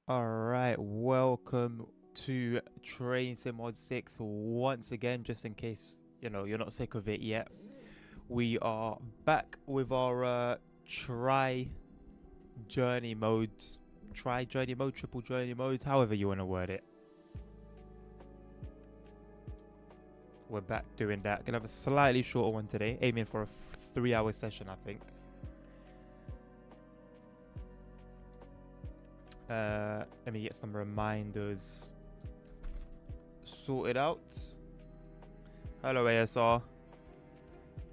Alright, welcome to Train Sim Mod 6 once again, just in case, you're not sick of it yet. We are back with our try journey mode, triple journey mode, however you want to word it. We're back doing that. Gonna have a slightly shorter one today, aiming for a 3-hour session, I think. Let me get some reminders sorted out. Hello, ASR.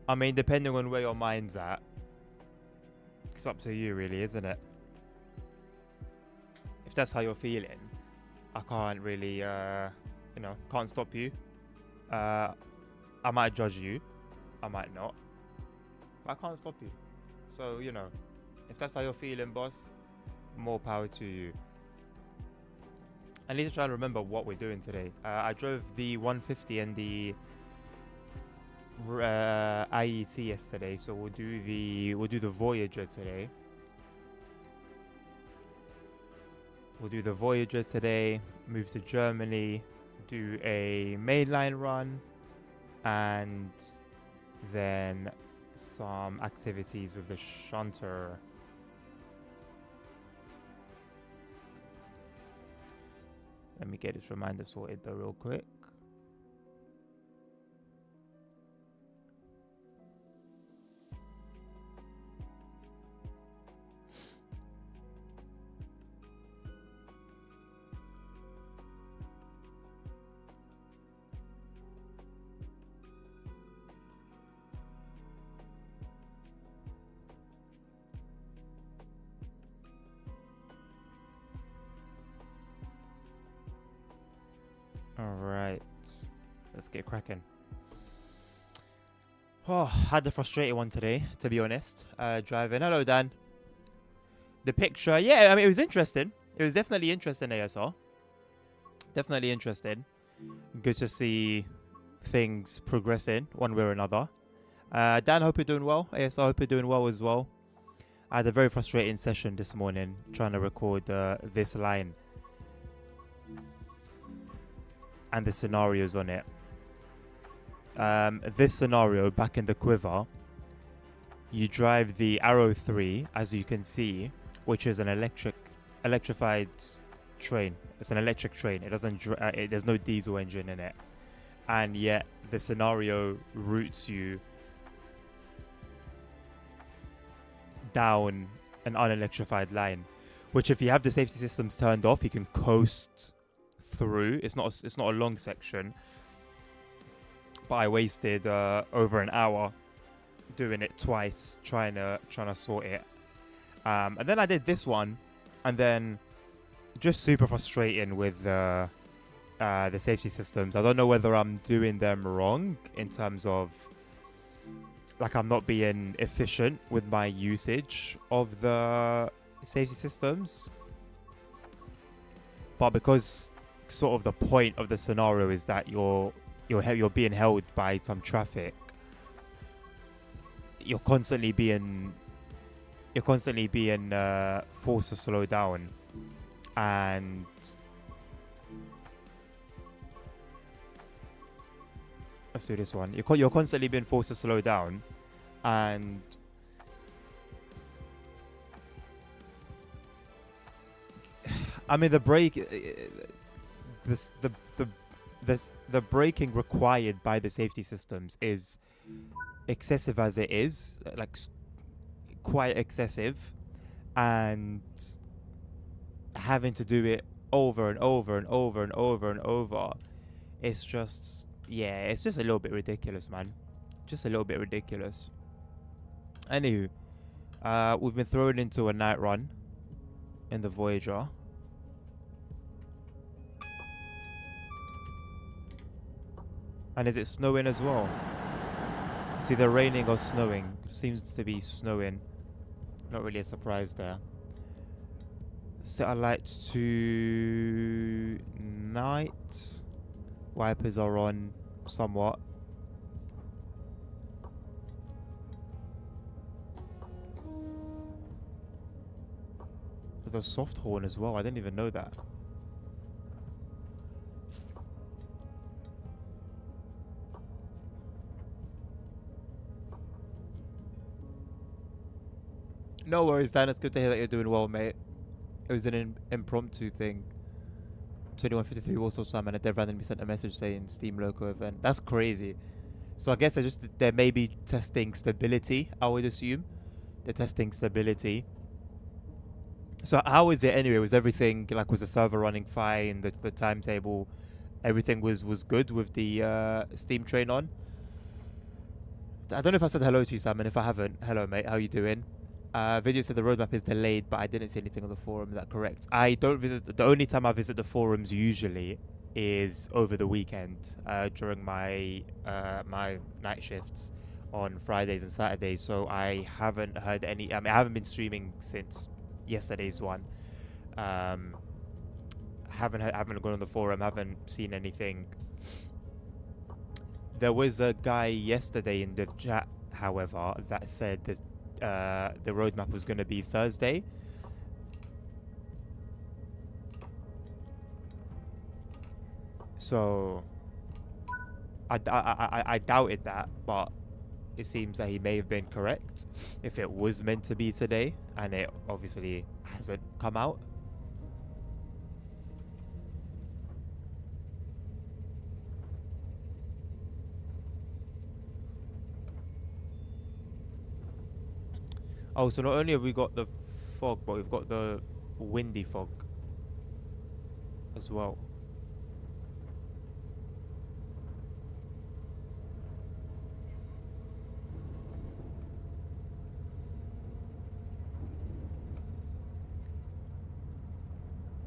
I mean, depending on where your mind's at, it's up to you, really, isn't it? If that's how you're feeling, I can't really, can't stop you. I might judge you, I might not, but I can't stop you. So, if that's how you're feeling, boss, more power to you. I need to try and remember what we're doing today. I drove the 150 and the IET yesterday, so we'll do the Voyager today. We'll do the Voyager today. Move to Germany, do a mainline run, and then some activities with the shunter. Let me get this reminder sorted though real quick. Alright, let's get cracking. Oh, had the frustrating one today, to be honest. Driving. Hello, Dan. The picture, yeah, I mean, it was interesting. It was definitely interesting, ASR. Definitely interesting. Good to see things progressing one way or another. Dan, hope you're doing well. ASR, hope you're doing well as well. I had a very frustrating session this morning trying to record this line and the scenarios on it. This scenario, back in the quiver, you drive the Arrow 3, as you can see, which is an electrified train. It's an electric train. It doesn't. There's no diesel engine in it, and yet the scenario routes you down an unelectrified line, which, if you have the safety systems turned off, you can coast through. It's not a long section, but I wasted over an hour doing it twice, trying to sort it. And then I did this one, and then just super frustrating with the safety systems. I don't know whether I'm doing them wrong in terms of, like, I'm not being efficient with my usage of the safety systems, but because sort of the point of the scenario is that you're being held by some traffic, you're constantly being forced to slow down, and let's do this one. You're constantly being forced to slow down, and I mean the braking required by the safety systems is excessive as it is, like quite excessive, and having to do it over and over and over and over and over, it's just a little bit ridiculous, man. Just a little bit ridiculous. Anywho, we've been thrown into a night run in the Voyager. And is it snowing as well? It's either raining or snowing. Seems to be snowing. Not really a surprise there. Set our lights to night. Wipers are on somewhat. There's a soft horn as well. I didn't even know that. No worries, Dan. It's good to hear that you're doing well, mate. It was an impromptu thing. 2153 Warsaw Sam and a dev randomly sent a message saying Steam local event. That's crazy. So I guess they're maybe testing stability, I would assume. They're testing stability. So how is it anyway? Was everything like, was the server running fine? The timetable, everything was good with the Steam train on? I don't know if I said hello to you, Sam, and if I haven't, hello mate, how you doing? Video said the roadmap is delayed, but I didn't see anything on the forum. Is that correct? I don't visit. The only time I visit the forums usually is over the weekend during my my night shifts on Fridays and Saturdays. So I haven't heard any. I mean, I haven't been streaming since yesterday's one. Haven't gone on the forum. Haven't seen anything. There was a guy yesterday in the chat, however, that said that the roadmap was going to be Thursday. So I doubted that, but it seems that he may have been correct if it was meant to be today, and it obviously hasn't come out. Oh, so not only have we got the fog, but we've got the windy fog as well.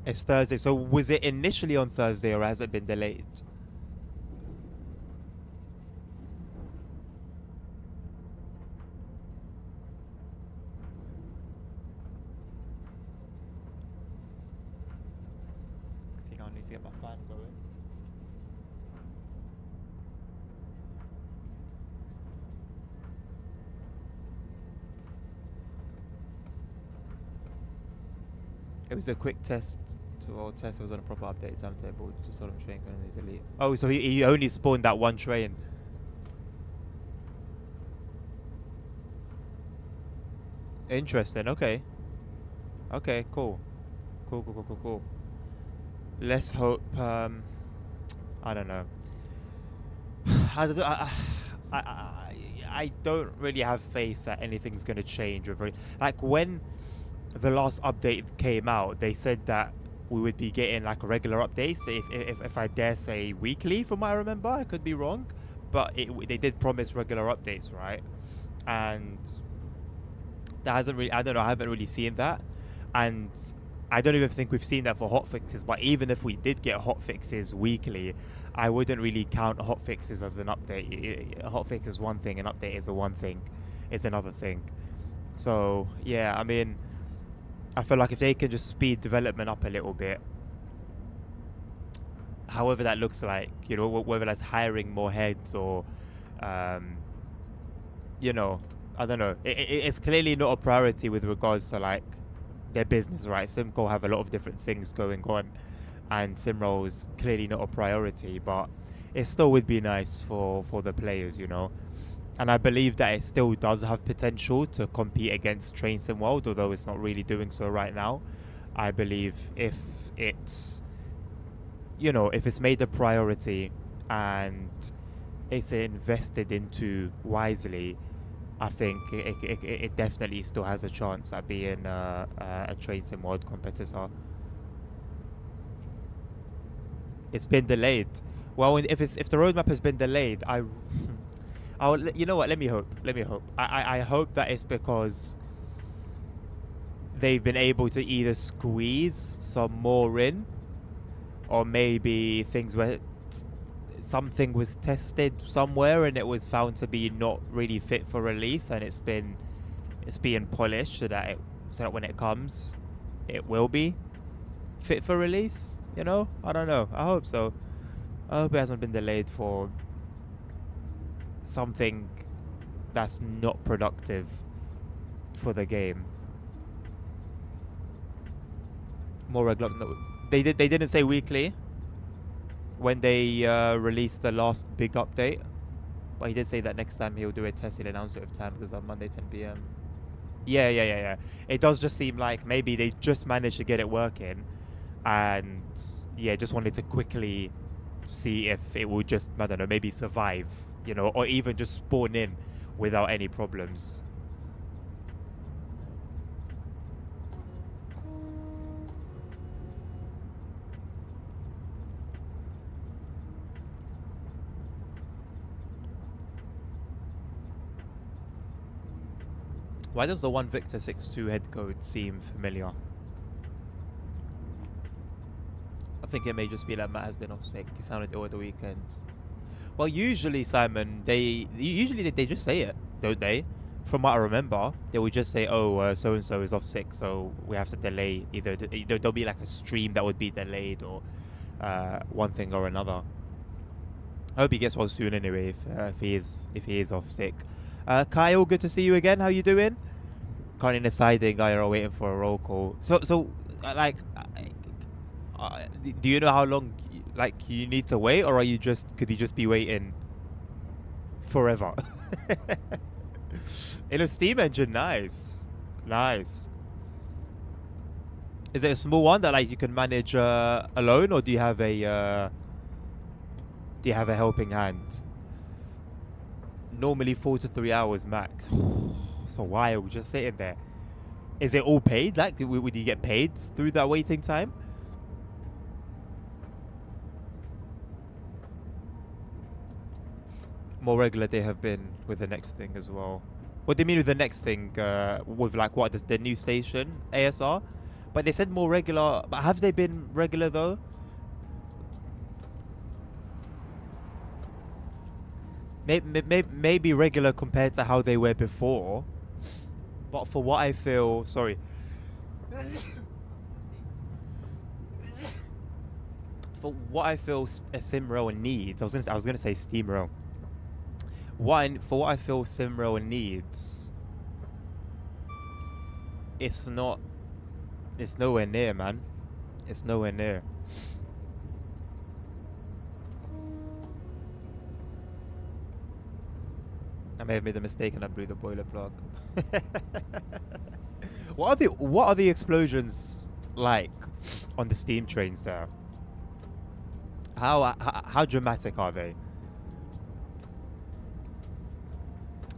It's Thursday. So was it initially on Thursday or has it been delayed? I think I need to get my fan going. It was a quick test. Or test was on a proper update timetable. Just sort of train going to delete. Oh, so he only spawned that one train. Interesting. Okay. Okay. Cool. Cool. Let's hope. I don't know. I don't really have faith that anything's gonna change. Like when the last update came out, they said that we would be getting like regular updates. If I dare say weekly, from what I remember, I could be wrong, but they did promise regular updates, right? And that hasn't really. I don't know. I haven't really seen that, and I don't even think we've seen that for hotfixes. But even if we did get hotfixes weekly, I wouldn't really count hotfixes as an update. A hotfix is one thing, an update is another thing. So yeah, I mean, I feel like if they can just speed development up a little bit, however that looks like, you know, whether that's hiring more heads or, you know, I don't know. It's clearly not a priority with regards to like their business, right? Simco have a lot of different things going on, and Simroll is clearly not a priority, but it still would be nice for the players, you know. And I believe that it still does have potential to compete against Train Sim World, although it's not really doing so right now. I believe if it's, you know, if it's made a priority and it's invested into wisely, I think it definitely still has a chance at being a Train Sim World competitor. It's been delayed. Well, if the roadmap has been delayed, you know what? Let me hope. I hope that it's because they've been able to either squeeze some more in, or maybe something was tested somewhere and it was found to be not really fit for release, and it's being polished so that when it comes, it will be fit for release. You know, I don't know. I hope so. I hope it hasn't been delayed for something that's not productive for the game. More regular. No, they didn't say weekly when they released the last big update, but he did say that next time he'll do a test. He'll announce it with time because on Monday 10 p.m. Yeah. It does just seem like maybe they just managed to get it working, and yeah, just wanted to quickly see if it would just, I don't know, maybe survive, you know, or even just spawn in without any problems. Why does the one Victor 62 head code seem familiar? I think it may just be that Matt has been off sick. He sounded ill at the weekend. Well, usually, Simon, they just say it, don't they? From what I remember, they would just say, "Oh, so and so is off sick, so we have to delay." Either there'll be like a stream that would be delayed, or one thing or another. I hope he gets well soon anyway. If he is off sick. Kyle, good to see you again. How you doing? Currently deciding, guy are waiting for a roll call. So like, do you know how long like you need to wait, or could you just be waiting forever? In a steam engine, nice. Is it a small one that like you can manage alone, or do you have a helping hand? Normally 4 to 3 hours max. So wild, just sitting there. Is it all paid? Like, would you get paid through that waiting time? More regular they have been with the next thing as well. What do you mean with the next thing? With like what, the new station ASR? But they said more regular. But have they been regular though? Maybe regular compared to how they were before. But for what I feel, sorry. For what I feel a Simro needs, I was gonna say Steamro. For what I feel Simro needs, it's nowhere near, man. It's nowhere near. I may have made a mistake and I blew the boiler plug. What are the explosions like on the steam trains there? How dramatic are they?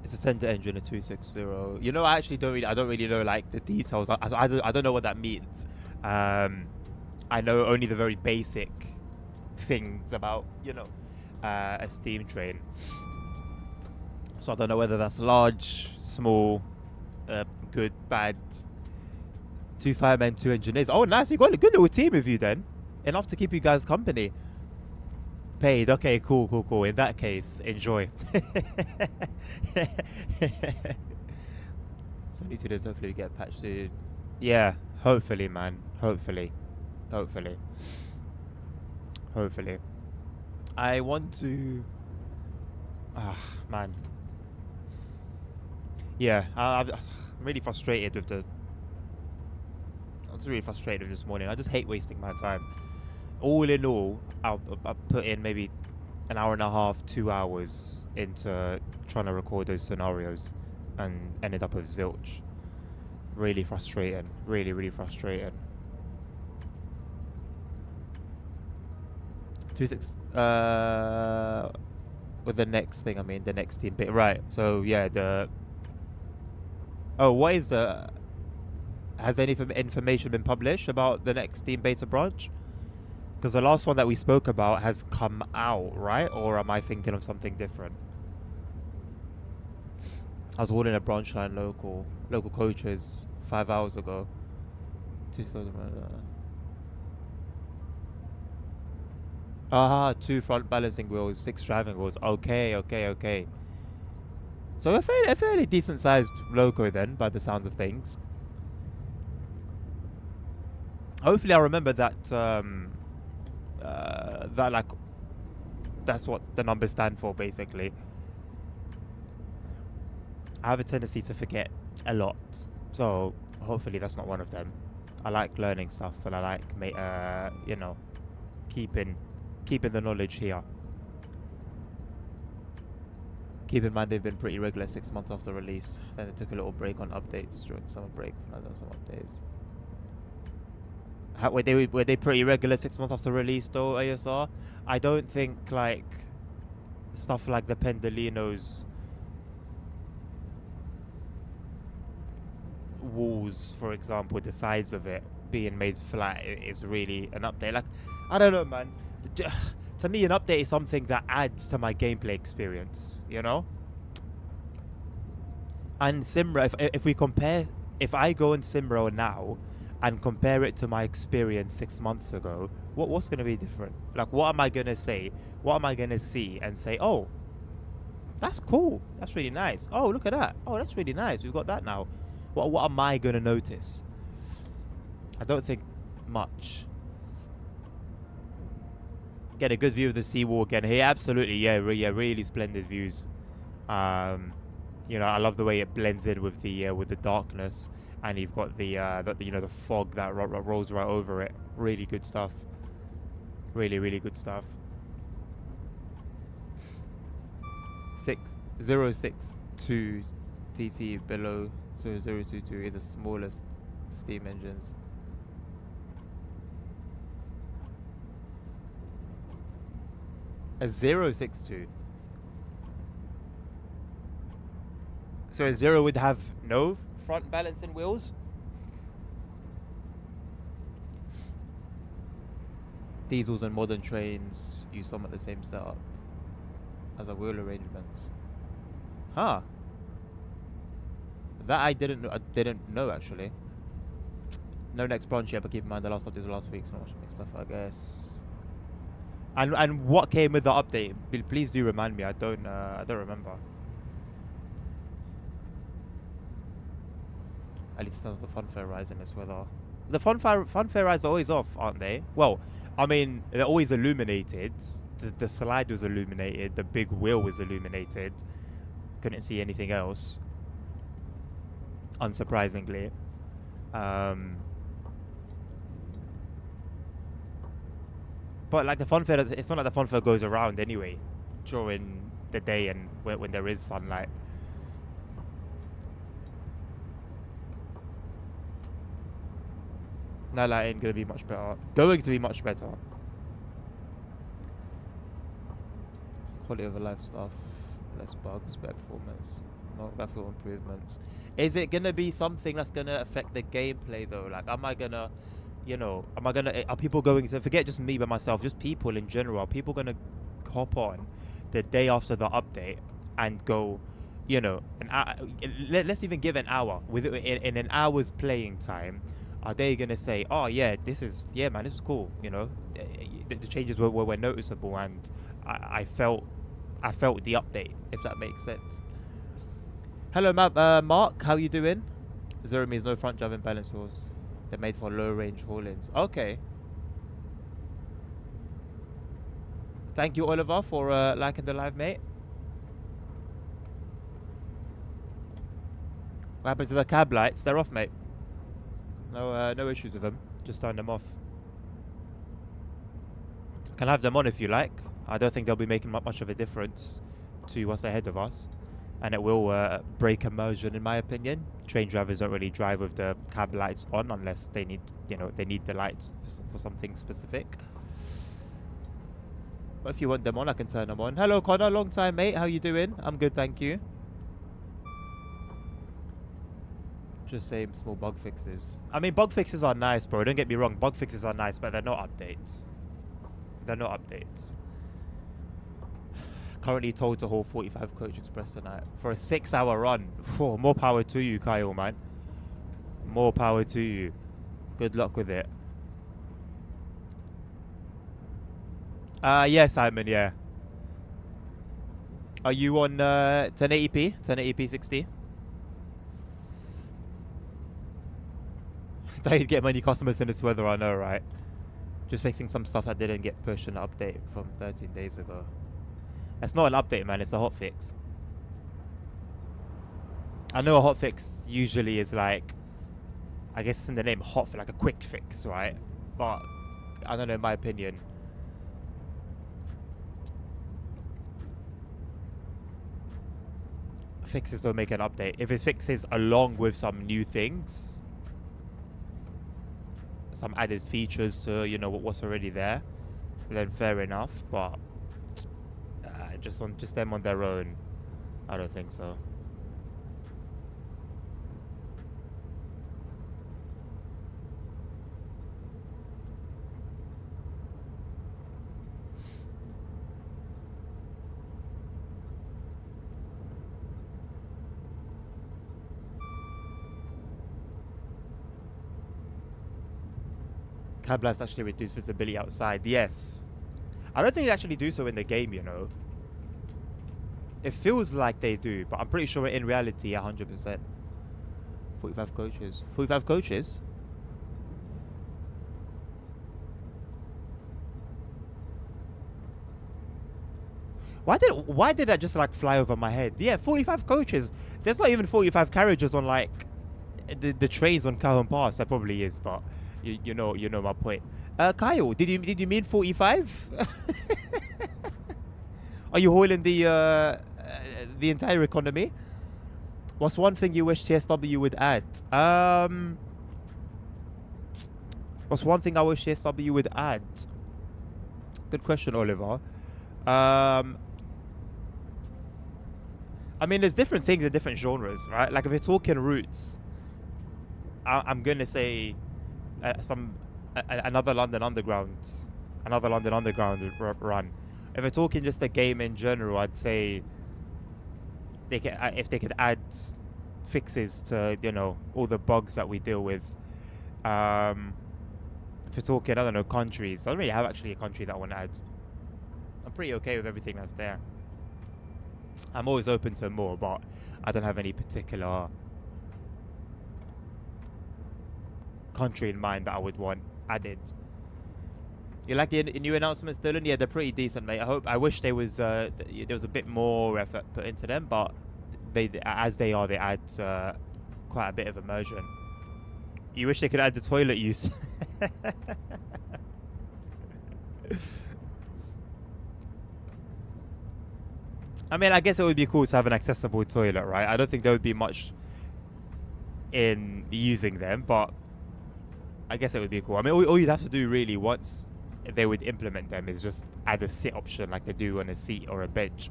It's a Center engine, a 260. You know, I don't really know like the details. I don't know what that means. I know only the very basic things about, you know, a steam train. So I don't know whether that's large, small, good, bad. 2 firemen, 2 engineers. Oh, nice. You got a good little team with you then. Enough to keep you guys company. Paid. Okay, cool. In that case, enjoy. So need to do, hopefully get patched to. Yeah, hopefully, man. Hopefully. I want to. Man. Yeah, I'm really frustrated with the. I was really frustrated with this morning. I just hate wasting my time. All in all, I'll put in maybe an hour and a half, 2 hours into trying to record those scenarios, and ended up with zilch. Really frustrating. Really frustrating. 26. With the next thing, I mean the next team bit, right? So yeah, what is the? Has any information been published about the next Steam beta branch? Because the last one that we spoke about has come out, right? Or am I thinking of something different? I was holding a branch line local coaches 5 hours ago. 2000. 2 front balancing wheels, 6 driving wheels. Okay. So a fairly decent sized loco then, by the sound of things. Hopefully I remember that that's what the numbers stand for, basically. I have a tendency to forget a lot, so hopefully that's not one of them. I like learning stuff, and I like you know, keeping the knowledge here. Keep in mind they've been pretty regular 6 months after release. Then they took a little break on updates during the summer break. Now there some updates. Were they pretty regular 6 months after release though, ASR? I don't think like stuff like the Pendolino's walls, for example, the size of it being made flat is really an update. Like, I don't know, man. To me, an update is something that adds to my gameplay experience, you know? And Simra, if I go in Simra now and compare it to my experience 6 months ago, what's going to be different? Like, what am I going to say? What am I going to see and say, oh, that's cool. That's really nice. Oh, look at that. Oh, that's really nice. We've got that now. What am I going to notice? I don't think much. Get a good view of the seawall again here. Absolutely, yeah, really splendid views. You know, I love the way it blends in with the darkness, and you've got the you know, the fog that rolls right over it. Really good stuff. Really good stuff. 6062 TC below 022 is the smallest steam engines. A 062. So a 0 would have no front balancing wheels? Diesels and modern trains use somewhat the same setup as a wheel arrangements. Huh. That I didn't know actually. No next branch yet, but keep in mind the last update was last week, so not much new stuff, I guess. And what came with the update? Please do remind me. I don't remember. At least it's not the Funfair rise in this weather. The Funfair rise are always off, aren't they? Well, I mean, they're always illuminated. The slide was illuminated. The big wheel was illuminated. Couldn't see anything else. Unsurprisingly. But like the Funfair, it's not like the Funfair goes around anyway during the day and when there is sunlight. No lighting, going to be much better. Going to be much better. It's quality of life stuff. Less bugs, better performance. Not graphical improvements. Is it going to be something that's going to affect the gameplay though? Like, am I going to, you know, are people going to, forget just me by myself, just people in general, are people going to hop on the day after the update and go, you know, let's even give an hour. In an hour's playing time, are they going to say, oh yeah, man, this is cool, you know, the changes were noticeable, and I felt the update, if that makes sense. Hello, Mark, how you doing? Zero means no front driving balance wheels. They're made for low range haul-ins. Okay. Thank you, Oliver, for liking the live, mate. What happened to the cab lights? They're off, mate. No issues with them. Just turn them off. Can have them on if you like. I don't think they'll be making much of a difference to what's ahead of us, and it will break immersion, in my opinion. Train drivers don't really drive with the cab lights on unless they need, you know, they need the lights for something specific. But if you want them on, I can turn them on. Hello, Connor. Long time, mate. How you doing? I'm good, thank you. Just saying, small bug fixes. I mean, bug fixes are nice, bro. Don't get me wrong. Bug fixes are nice, but they're not updates. They're not updates. Currently told to haul 45 Coach Express tonight for a 6-hour run. Oh, more power to you, Kyle, man. More power to you. Good luck with it. Yeah, Simon, yeah. Are you on 1080p? 1080p 60? Don't get many customers in this weather, I know, right? Just fixing some stuff that didn't get pushed in the update from 13 days ago. It's not an update, man. It's a hotfix. I know a hotfix usually is like I guess it's in the name, hot for like a quick fix, right? But I don't know, in my opinion, fixes don't make an update. If it fixes along with some new things, some added features to, you know, what's already there, then fair enough. But just them on their own, I don't think so. Cab lights actually reduce visibility outside. Yes. I don't think they actually do so in the game, you know. It feels like they do, but I'm pretty sure in reality, 100%. 45 coaches. 45 coaches? Why did that just like fly over my head? Yeah, 45 coaches. There's not even 45 carriages on like the trains on Calhoun Pass. There probably is, but you know my point. Kyle, did you mean 45? Are you hauling the entire economy? What's one thing you wish TSW would add? What's one thing I wish TSW would add? Good question, Oliver. I mean, there's different things in different genres, right? Like if you're talking routes, I'm gonna say another London Underground run. If we're talking just a game in general, I'd say if they could add fixes to, you know, all the bugs that we deal with. If we're talking, I don't know, countries, I don't really have actually a country that I want to add. I'm pretty okay with everything that's there. I'm always open to more, but I don't have any particular country in mind that I would want added. You like the new announcements, Dylan? Yeah, they're pretty decent, mate. I wish there was a bit more effort put into them, but they add quite a bit of immersion. You wish they could add the toilet use. I mean, I guess it would be cool to have an accessible toilet, right? I don't think there would be much in using them, but I guess it would be cool. I mean, all you'd have to do really once they would implement them is just add a sit option like they do on a seat or a bench.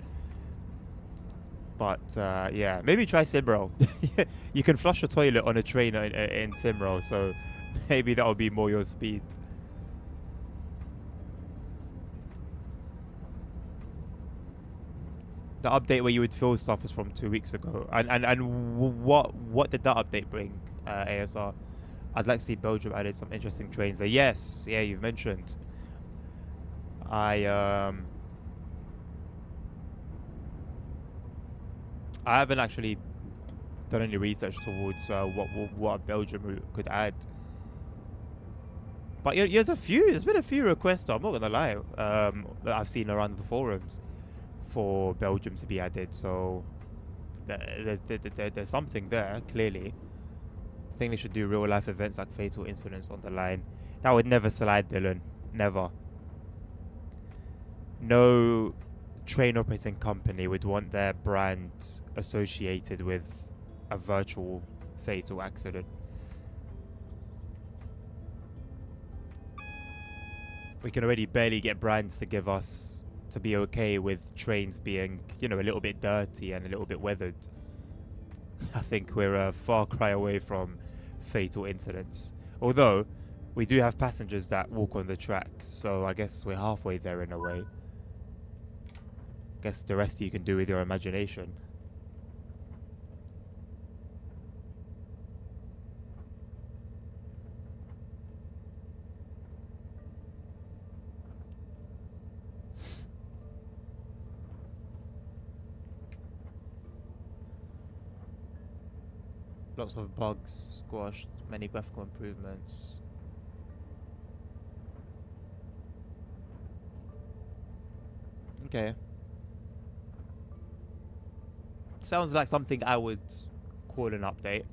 But yeah, maybe try Simro. You can flush a toilet on a train in Simro, so maybe that'll be more your speed. The update where you would fill stuff was from 2 weeks ago. And what did that update bring, ASR? I'd like to see Belgium added some interesting trains there. Yes, yeah, you've mentioned. I haven't actually done any research towards what a Belgium route could add. But yeah, there's been a few requests, I'm not gonna lie, that I've seen around the forums for Belgium to be added. So there's something there, clearly. I think they should do real life events like fatal incidents on the line. That would never slide, Dylan. Never. No train operating company would want their brand associated with a virtual fatal accident. We can already barely get brands to give us to be okay with trains being, you know, a little bit dirty and a little bit weathered. I think we're a far cry away from fatal incidents. Although, we do have passengers that walk on the tracks, so I guess we're halfway there in a way. Guess the rest you can do with your imagination. Lots of bugs squashed, many graphical improvements. Okay. Sounds like something I would call an update.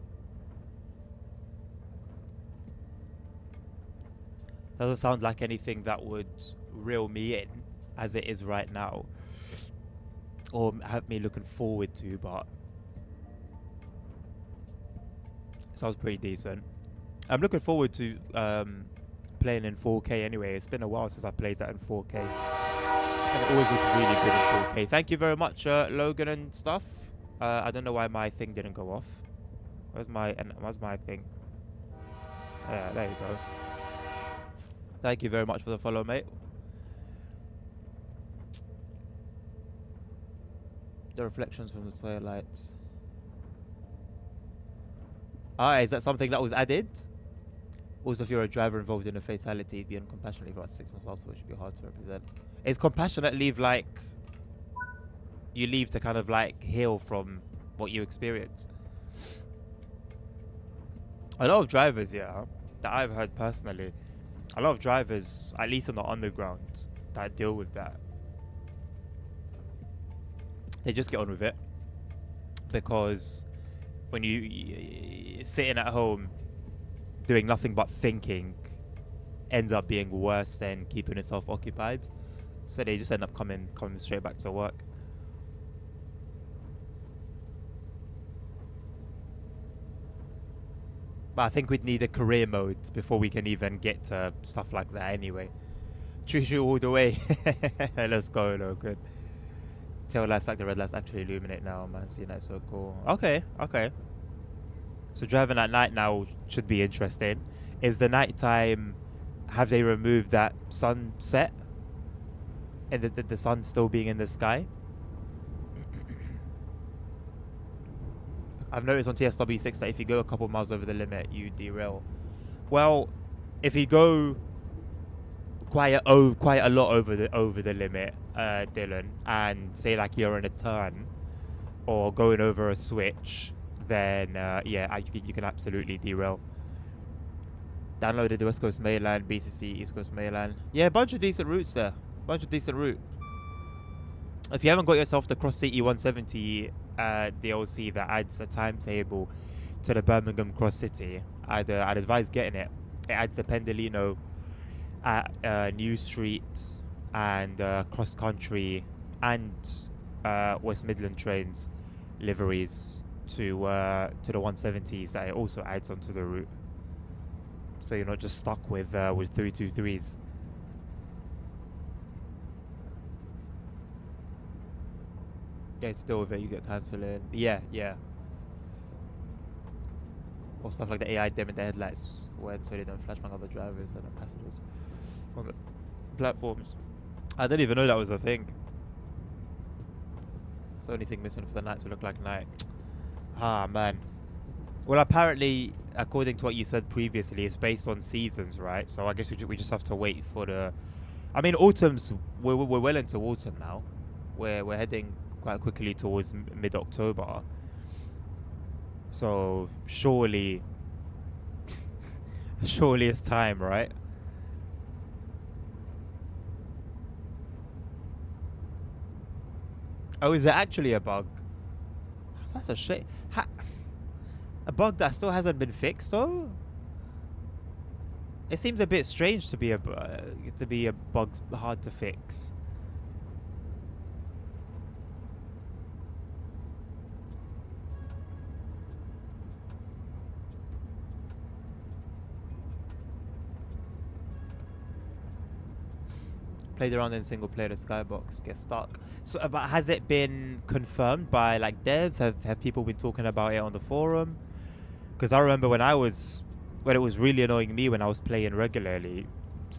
Doesn't sound like anything that would reel me in as it is right now, or have me looking forward to, but sounds pretty decent. I'm looking forward to playing in 4K anyway. It's been a while since I played that in 4K. And it always looks really good in 4K. Thank you very much, Logan and stuff. I don't know why my thing didn't go off. Where's my thing? Yeah, there you go. Thank you very much for the follow, mate. The reflections from the taillights. Ah, is that something that was added? Also, if you're a driver involved in a fatality, it'd be on compassionate leave for about 6 months afterwards. Should be hard to represent. Is compassionate leave like you leave to kind of like heal from what you experienced? A lot of drivers, yeah, that I've heard personally, a lot of drivers, at least on the underground, that deal with that, they just get on with it, because when you sitting at home doing nothing but thinking ends up being worse than keeping yourself occupied, so they just end up coming straight back to work. But I think we'd need a career mode before we can even get to stuff like that anyway. Choo all the way. Let's go, Logan. Tail lights like the red lights actually illuminate now, man. See, that's so cool. Okay, okay. So driving at night now should be interesting. Is the nighttime, have they removed that sunset? And the sun still being in the sky? I've noticed on TSW6 that if you go a couple miles over the limit, you derail. Well, if you go quite a lot over the limit, Dylan, and say like you're in a turn or going over a switch, then yeah, you can absolutely derail. Downloaded the West Coast Mainline, BCC, East Coast Mainline. Yeah, a bunch of decent routes there. If you haven't got yourself the Cross City 170 DLC that adds a timetable to the Birmingham Cross City, I'd advise getting it. It adds the Pendolino at New Street and Cross Country and West Midland trains liveries to the 170s that it also adds onto the route. So you're not just stuck with 323s. Yeah, to deal with it, you get cancelling. Yeah, yeah. Or stuff like the AI dimming the headlights so they don't flashbang other drivers and the passengers on the platforms. I didn't even know that was a thing. It's the only thing missing for the night to look like night. Ah, man. Well, apparently, according to what you said previously, it's based on seasons, right? So I guess we just have to wait for the... I mean, autumn's... We're well into autumn now. We're heading quite quickly towards mid-October. So surely it's time, right? Oh, is it actually a bug? That's a shame. A bug that still hasn't been fixed, though? It seems a bit strange to be a bug hard to fix. Played around in single player, the skybox gets stuck. So, but has it been confirmed by like devs? Have people been talking about it on the forum? Because I remember when it was really annoying me when I was playing regularly.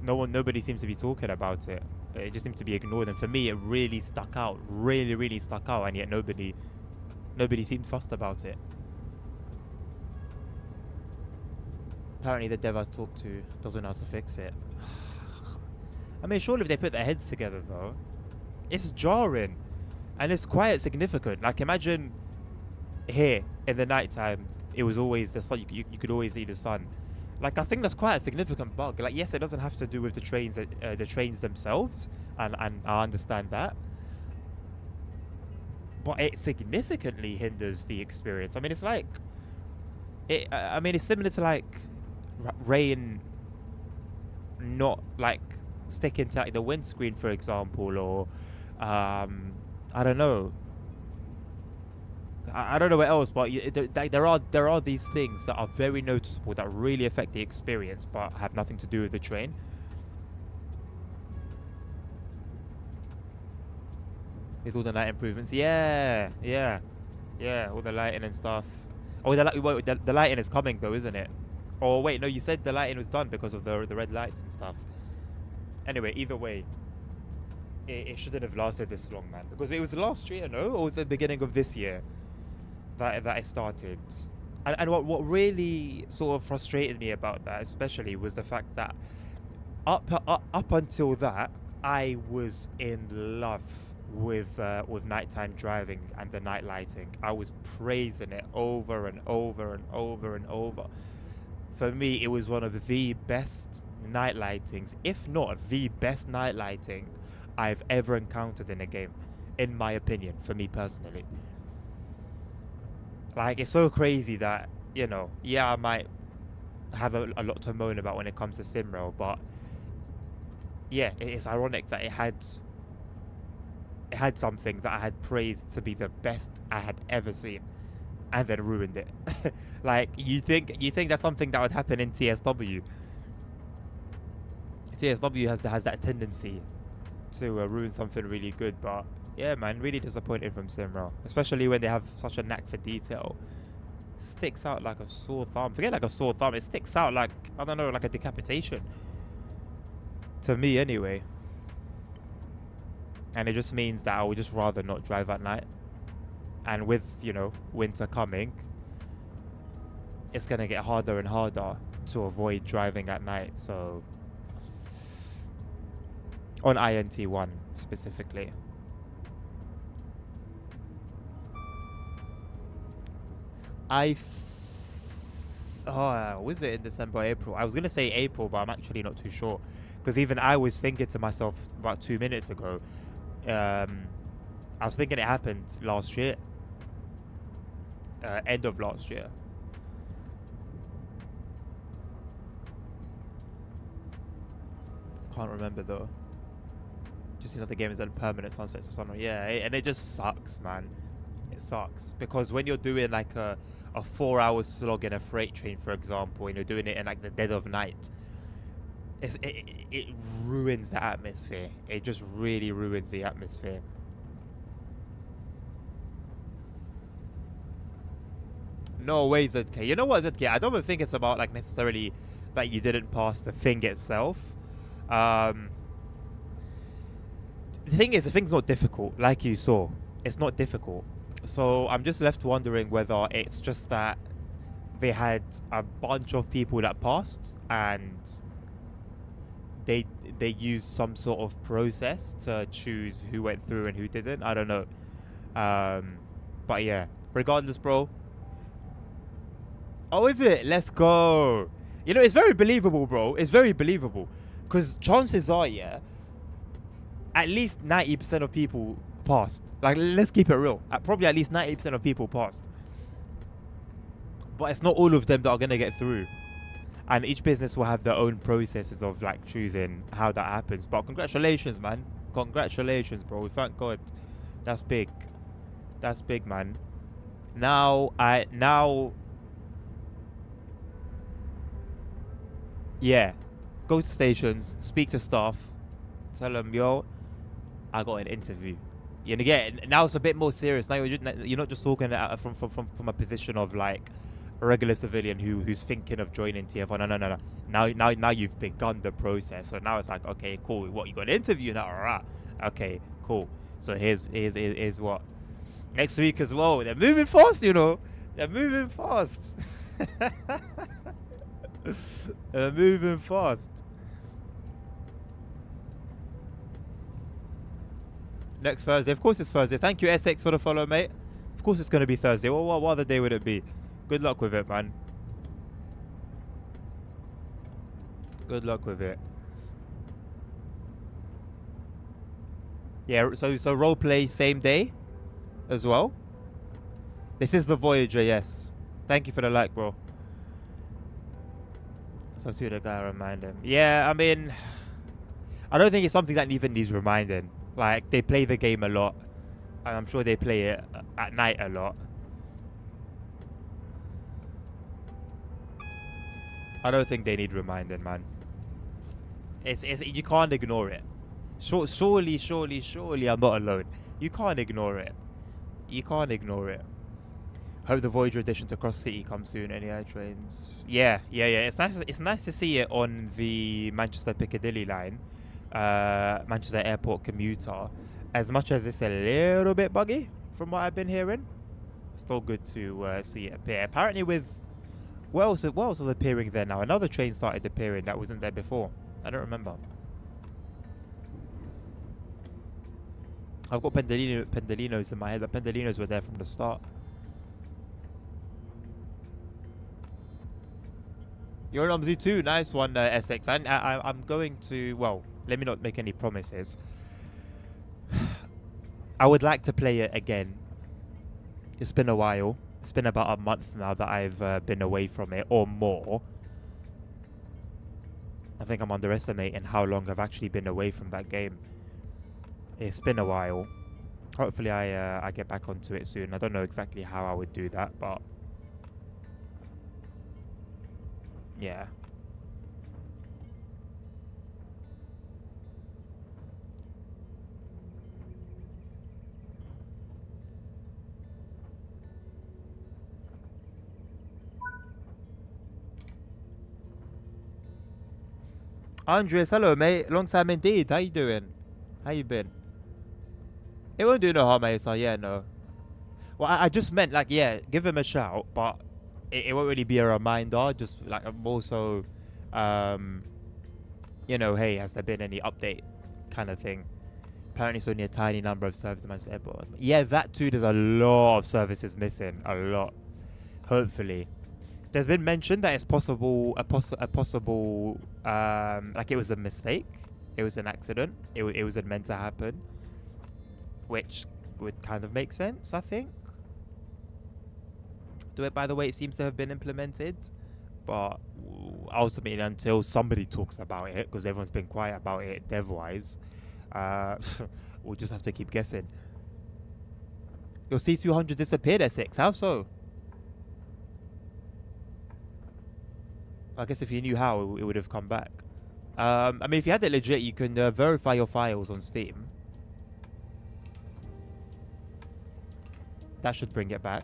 Nobody seems to be talking about it. It just seems to be ignored. And for me, it really stuck out, really stuck out. And yet nobody seemed fussed about it. Apparently, the dev I talked to doesn't know how to fix it. I mean, surely if they put their heads together, though, it's jarring, and it's quite significant. Like, imagine here in the nighttime, it was always the sun. You could always see the sun. Like, I think that's quite a significant bug. Like, yes, it doesn't have to do with the trains themselves, and I understand that, but it significantly hinders the experience. I mean, it's like it's similar to like rain not like sticking to like the windscreen, for example, or I don't know. I don't know what else, but there are these things that are very noticeable that really affect the experience, but have nothing to do with the train. With all the night improvements, yeah, all the lighting and stuff. Oh, the lighting is coming though, isn't it? Oh wait, no, you said the lighting was done because of the red lights and stuff. Anyway, either way, it shouldn't have lasted this long, man. Because it was last year, no? Or was it the beginning of this year that it started? And what really sort of frustrated me about that, especially, was the fact that up until that, I was in love with nighttime driving and the night lighting. I was praising it over and over and over and over. For me, it was one of the best night lightings, if not the best night lighting I've ever encountered in a game, in my opinion, for me personally. Like, it's so crazy that, you know, yeah, I might have a lot to moan about when it comes to SimRail, but yeah, it's ironic that it had something that I had praised to be the best I had ever seen, and then ruined it. Like, you think that's something that would happen in TSW? TSW has that tendency to ruin something really good, but yeah, man, really disappointed from SimRail, especially when they have such a knack for detail. Sticks out like a sore thumb. Forget like a sore thumb, it sticks out like, I don't know, like a decapitation. To me, anyway. And it just means that I would just rather not drive at night. And with, you know, winter coming, it's gonna get harder and harder to avoid driving at night. So on INT1 specifically. Was it in December or April? I was gonna say April, but I'm actually not too sure, because even I was thinking to myself about 2 minutes ago, I was thinking it happened last year, end of last year. Can't remember though. Just seems like the game is at permanent sunsets or something. Yeah, and it just sucks, man. It sucks, because when you're doing like a 4-hour slog in a freight train, for example, and you're doing it in like the dead of night, it ruins the atmosphere. It just really ruins the atmosphere. No way, ZK. You know what, ZK? I don't even think it's about like necessarily that you didn't pass the thing itself. The thing is, the thing's not difficult, like you saw. It's not difficult. So I'm just left wondering whether it's just that they had a bunch of people that passed and they used some sort of process to choose who went through and who didn't. I don't know. But yeah, regardless, bro. Oh, is it? Let's go. You know, it's very believable, bro. It's very believable. Because chances are, yeah, at least 90% of people passed. Like, let's keep it real. Probably at least 90% of people passed. But it's not all of them that are going to get through. And each business will have their own processes of, like, choosing how that happens. But congratulations, man. Congratulations, bro. Thank God. That's big. That's big, man. Now, yeah. Go to stations, speak to staff, tell them, yo, I got an interview. You know, again, now it's a bit more serious. Now you're not just talking from a position of like a regular civilian who's thinking of joining TF1. No. Now you've begun the process. So now it's like, okay, cool. What, you got an interview now? Alright. Okay, cool. So here's what next week as well. They're moving fast, you know. They're moving fast. They're moving fast. Next Thursday. Of course it's Thursday. Thank you, SX, for the follow, mate. Of course it's going to be Thursday. Well, what other day would it be? Good luck with it, man. Good luck with it. Yeah, so roleplay same day as well. This is the Voyager, yes. Thank you for the like, bro. So see the guy remind him. Yeah, I mean, I don't think it's something that even needs reminding. Like, they play the game a lot, and I'm sure they play it at night a lot. I don't think they need reminding, man. It's you can't ignore it. Surely, I'm not alone. You can't ignore it. You can't ignore it. Hope the Voyager edition to Cross City comes soon. Any air trains? Yeah. It's nice. It's nice to see it on the Manchester Piccadilly line, Manchester Airport commuter. As much as it's a little bit buggy from what I've been hearing, still good to see it appear. Apparently, with what else is appearing there now? Another train started appearing that wasn't there before. I don't remember. I've got Pendolinos in my head, but Pendolinos were there from the start. You're on MZ2, nice one, Essex. I'm going to, well, let me not make any promises. I would like to play it again. It's been a while. It's been about a month now that I've been away from it, or more. I think I'm underestimating how long I've actually been away from that game. It's been a while. Hopefully I get back onto it soon. I don't know exactly how I would do that, but yeah. Andres, hello mate. Long time indeed. How you doing? How you been? It won't do no harm, mate. So yeah, no. Well, I just meant like, yeah, give him a shout, but it won't really be a reminder. Just like more so, you know, hey, has there been any update, kind of thing. Apparently, it's only a tiny number of services at Manchester Airport. Yeah, that too. There's a lot of services missing. A lot. Hopefully, there's been mention that it's possible, a possible, like it was a mistake. It was an accident. It wasn't meant to happen, which would kind of make sense, I think. Do it by the way it seems to have been implemented, but ultimately until somebody talks about it, because everyone's been quiet about it dev-wise, we'll just have to keep guessing. Your C200 disappeared at 6. How so? I guess if you knew how, it would have come back. I mean, if you had it legit, you can verify your files on Steam. That should bring it back.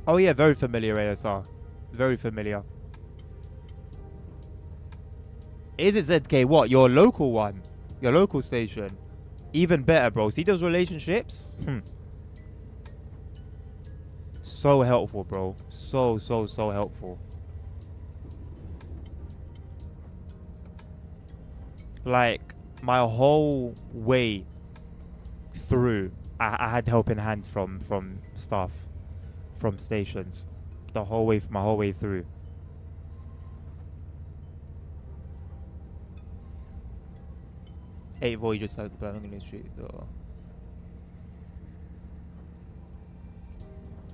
Oh yeah, very familiar ASR. Very familiar. Is it ZK what? Your local one? Your local station? Even better, bro. See those relationships? So helpful, bro. So helpful. Like, my whole way through, I had help in hand from staff, from stations. My whole way through. Eight Voyager south of Birmingham Street. Though.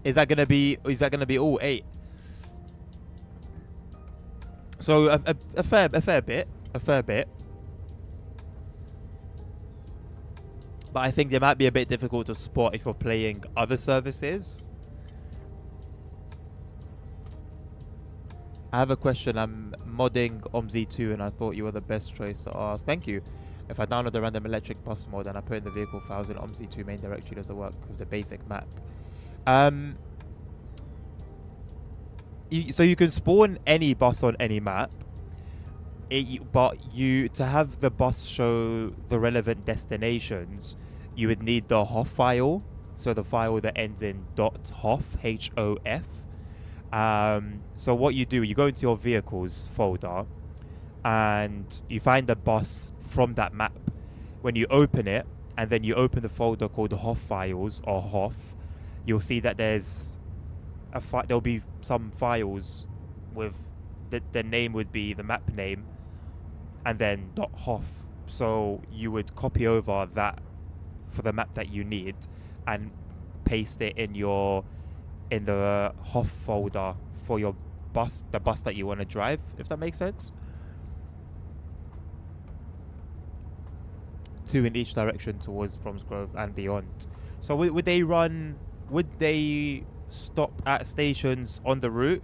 Is that gonna be all 8? So a fair bit. But I think they might be a bit difficult to spot if you're playing other services. I have a question. I'm modding OMZ2 and I thought you were the best choice to ask. Thank you. If I download the random electric bus mod and I put in the vehicle files in OMZ2 main directory, does it work with the basic map? So you can spawn any bus on any map, but to have the bus show the relevant destinations, you would need the HOF file. So the file that ends in .hof, HOF. So what you do, you go into your vehicles folder and you find the bus from that map. When you open it and then you open the folder called HOF files or HOF, you'll see that there'll be some files with the name would be the map name, and then .hof. So you would copy over that for the map that you need, and paste it in the Hof folder for your bus, the bus that you want to drive, if that makes sense. Two in each direction towards Bromsgrove and beyond. So would they stop at stations on the route,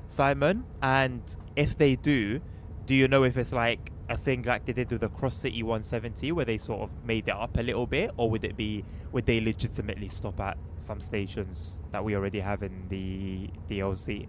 Simon? And if they do you know if it's like a thing like they did with the Cross City 170 where they sort of made it up a little bit, or would they legitimately stop at some stations that we already have in the DLC?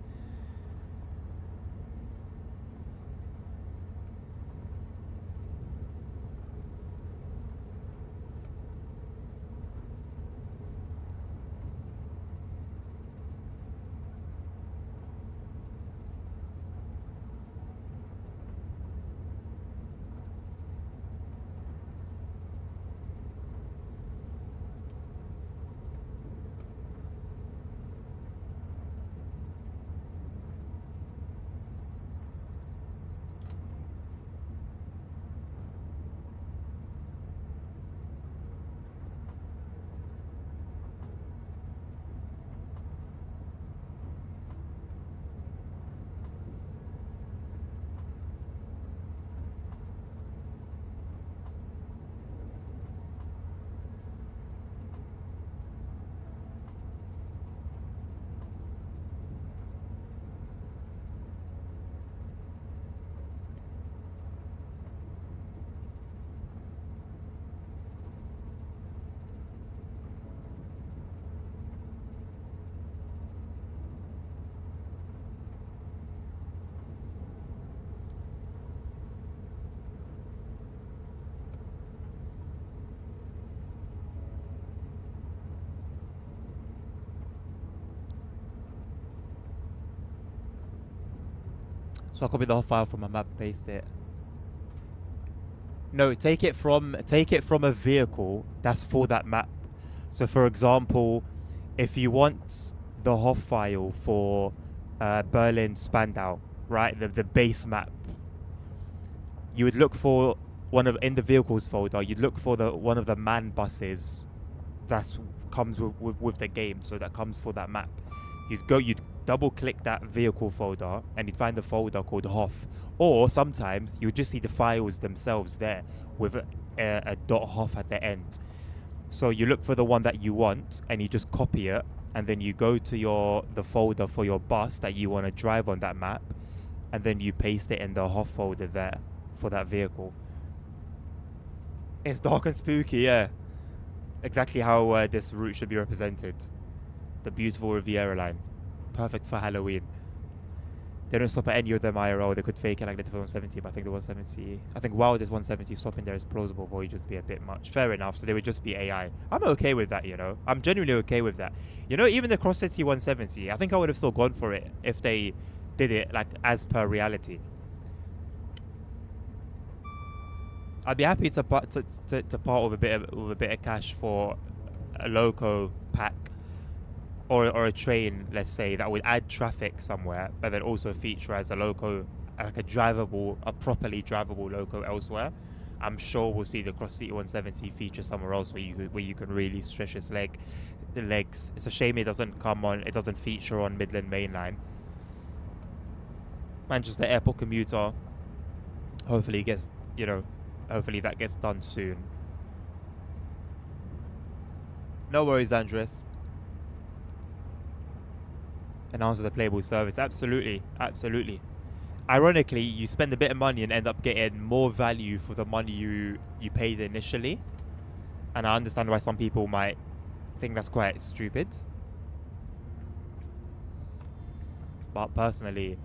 So I'll copy the whole file from my map and paste it. No, take it from a vehicle that's for that map. So for example, if you want the HOF file for Berlin Spandau, right, the base map, you would look for in the vehicles folder. You'd look for one of the MAN buses that's comes with the game, so that comes for that map. You'd double click that vehicle folder and you'd find the folder called HOF, or sometimes you just see the files themselves there with a .hof at the end. So you look for the one that you want and you just copy it, and then you go to the folder for your bus that you want to drive on that map, and then you paste it in the HOF folder there for that vehicle. It's dark and spooky, yeah. Exactly how this route should be represented. The beautiful Riviera line. Perfect for Halloween. They don't stop at any of them IRL. They could fake it like they did for 170, but I think the 170... I think while this 170 stopping there is plausible, Voyage would be a bit much. Fair enough, so they would just be AI. I'm okay with that, you know. I'm genuinely okay with that. You know, even the Cross City 170, I think I would have still gone for it if they did it, like, as per reality. I'd be happy to part with a bit of cash for a loco pack. Or a train, let's say, that would add traffic somewhere, but then also feature as a loco, like a properly drivable loco elsewhere. I'm sure we'll see the Cross City 170 feature somewhere else where you can really stretch the legs. It's a shame it doesn't feature on Midland Main Line. Manchester Airport commuter. Hopefully that gets done soon. No worries, Andres. Enhance the playable service. Absolutely. Ironically, you spend a bit of money and end up getting more value for the money you paid initially. And I understand why some people might think that's quite stupid. But personally,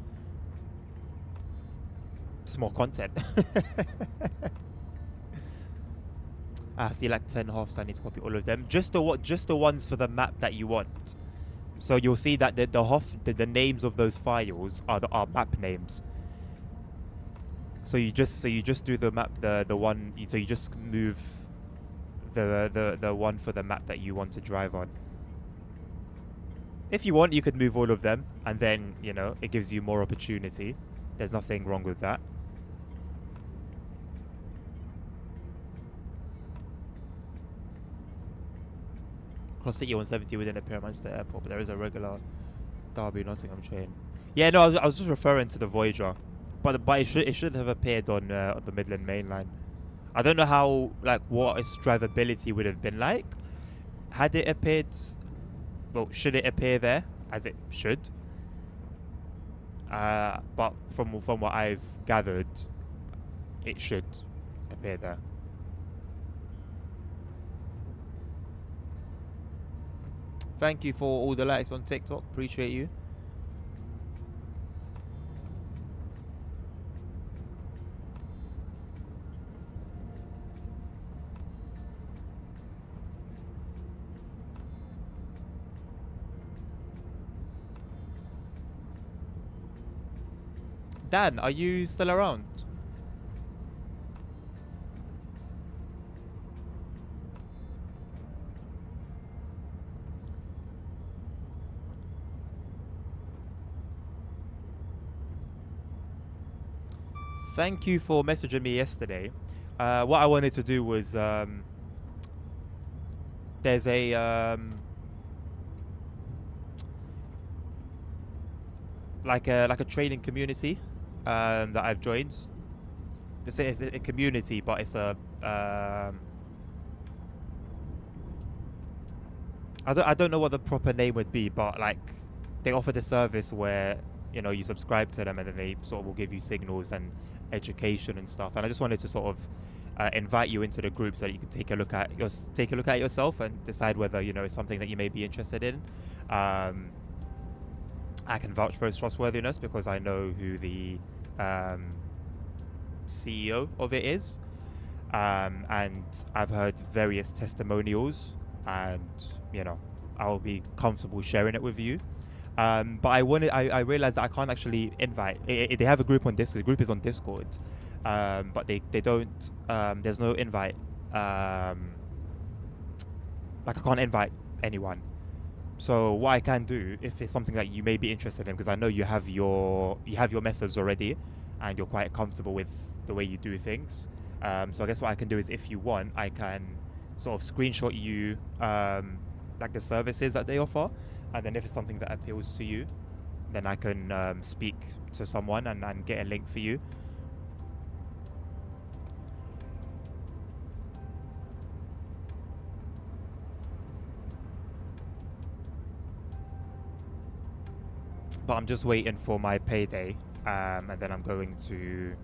it's more content. I see like 10 HOFs. I need to copy all of them. Just the ones for the map that you want. So you'll see that the names of those files are map names. So you just do the map the one. So you just move the one for the map that you want to drive on. If you want, you could move all of them, and then it gives you more opportunity. There's nothing wrong with that. Cross City 170 within a Manchester Airport, but there is a regular Derby Nottingham train. Yeah, no, I was just referring to the Voyager, but it should have appeared on the Midland Main Line. I don't know how, like, what its drivability would have been like had it appeared. Well, should it appear there as it should? But from what I've gathered, it should appear there. Thank you for all the likes on TikTok. Appreciate you. Dan, are you still around? Thank you for messaging me yesterday. What I wanted to do was there's a like a training community that I've joined. It's a community, but it's a I don't know what the proper name would be, but like they offer the service where you subscribe to them and then they sort of will give you signals and education and stuff. And I just wanted to sort of invite you into the group so that you can take a look at yourself and decide whether it's something that you may be interested in. I can vouch for its trustworthiness because I know who the CEO of it is, and I've heard various testimonials, and I'll be comfortable sharing it with you. But I realized that I can't actually invite. They have a group on Discord. The group is on Discord, but they don't. There's no invite. Like I can't invite anyone. So what I can do, if it's something that you may be interested in, because I know you have your methods already, and you're quite comfortable with the way you do things. So I guess what I can do is, if you want, I can sort of screenshot you like the services that they offer, and then if it's something that appeals to you, then I can speak to someone and get a link for you. But I'm just waiting for my payday, and then I'm going to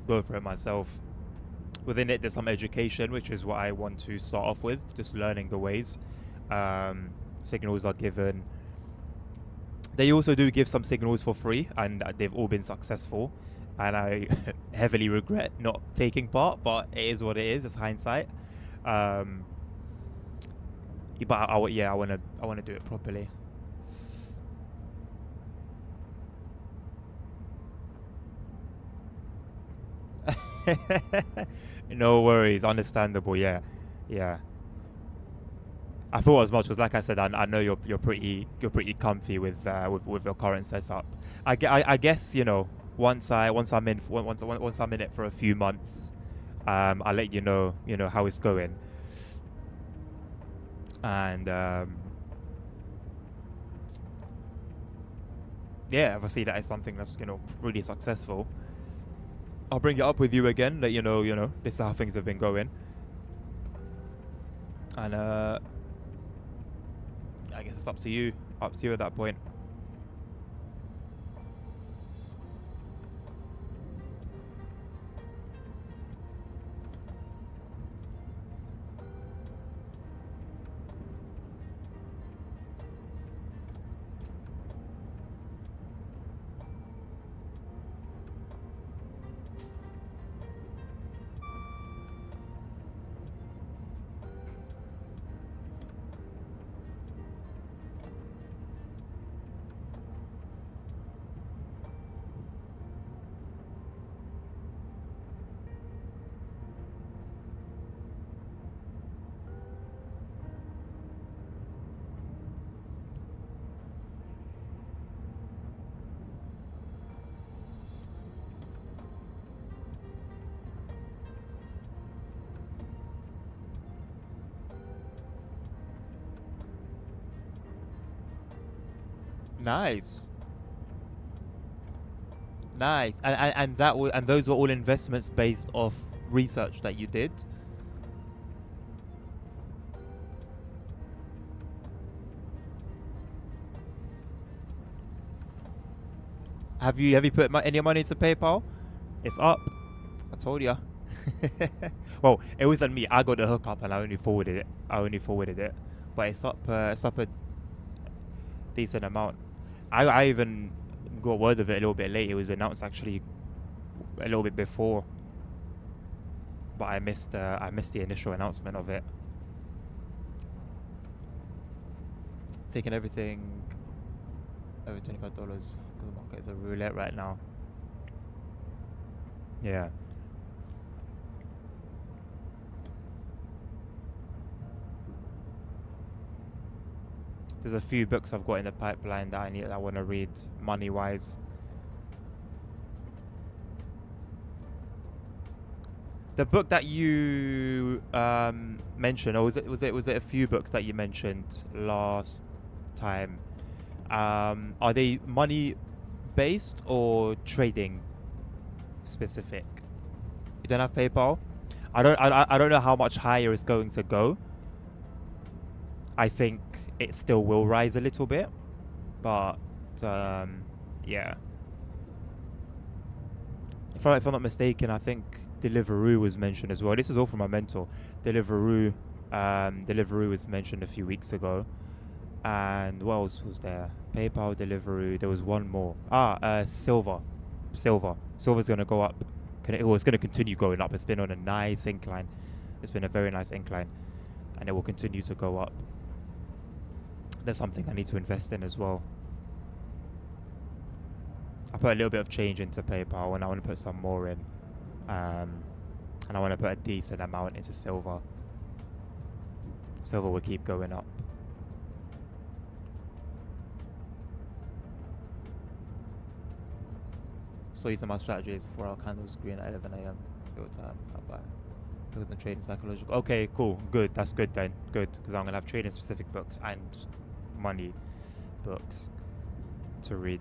go for it myself. Within it, there's some education, which is what I want to start off with, just learning the ways. Signals are given. They also do give some signals for free, and they've all been successful. And I heavily regret not taking part, but it is what it is. It's hindsight. But I want to do it properly. No worries, understandable. Yeah. I thought as much because, like I said, I know you're pretty comfy with your current setup. I guess once I'm in it for a few months, I'll let you know how it's going, and yeah, if I see that it's something that's really successful, I'll bring it up with you again. Let you know this is how things have been going, and I guess it's up to you at that point. Nice. Nice. And those were all investments based off research that you did. Have you put any money into PayPal? It's up. I told ya. Well, it wasn't me. I got the hookup and I only forwarded it. But it's up. It's up a decent amount. I even got word of it a little bit late. It was announced actually a little bit before, but I missed the initial announcement of it. It's taking everything over $25 because the market is a roulette right now. Yeah. There's a few books I've got in the pipeline that I want to read money wise. The book that you mentioned, or was it a few books that you mentioned last time? Are they money based or trading specific? You don't have PayPal? I don't know how much higher it's going to go. I think it still will rise a little bit, but yeah. If I'm not mistaken, I think Deliveroo was mentioned as well. This is all from my mentor. Deliveroo was mentioned a few weeks ago, and what else was there? PayPal, Deliveroo. There was one more. Silver. Silver's gonna go up. It's gonna continue going up. It's been on a nice incline. It's been a very nice incline, and it will continue to go up. That's something I need to invest in as well. I put a little bit of change into PayPal and I want to put some more in. And I want to put a decent amount into silver. Silver will keep going up. So using my strategies, 4 hour candles, green at 11 a.m. Real time. I'll buy. Look at the trading psychological. Okay, cool. Good. That's good then. Good. Because I'm going to have trading specific books and money books to read.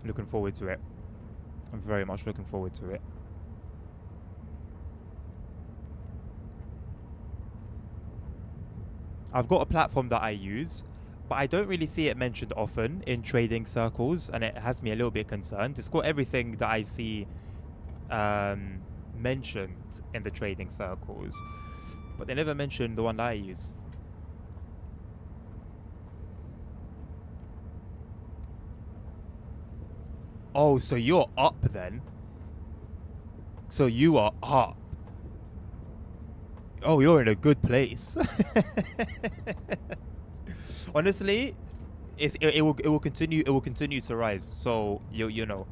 Looking forward to it. I'm very much looking forward to it. I've got a platform that I use, but I don't really see it mentioned often in trading circles, and it has me a little bit concerned. It's got everything that I see mentioned in the trading circles, but they never mentioned the one that I use. Oh, so you're up then? So you are up. Oh, you're in a good place. Honestly, it will continue to rise. So you know,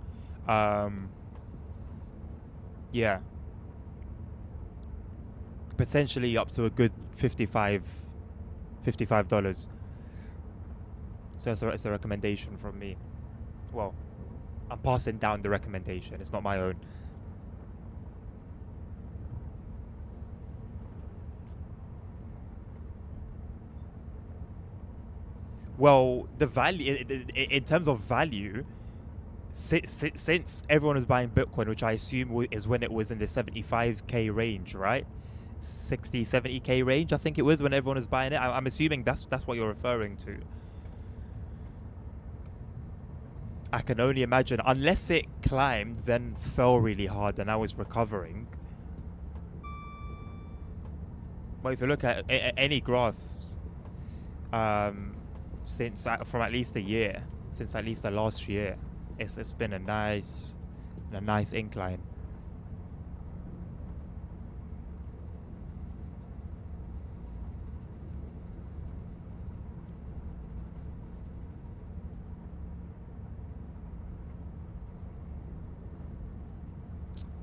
yeah, potentially up to a good $55. So it's a recommendation from me. Well, I'm passing down the recommendation. It's not my own. Well, the value in terms of value, since everyone was buying Bitcoin, which I assume is when it was in the 75k range, right? 60, 70k range, I think it was when everyone was buying it. I'm assuming that's what you're referring to. I can only imagine, unless it climbed, then fell really hard, and I was recovering. But if you look at any graphs, since from at least a year, since at least the last year, it's been a nice incline.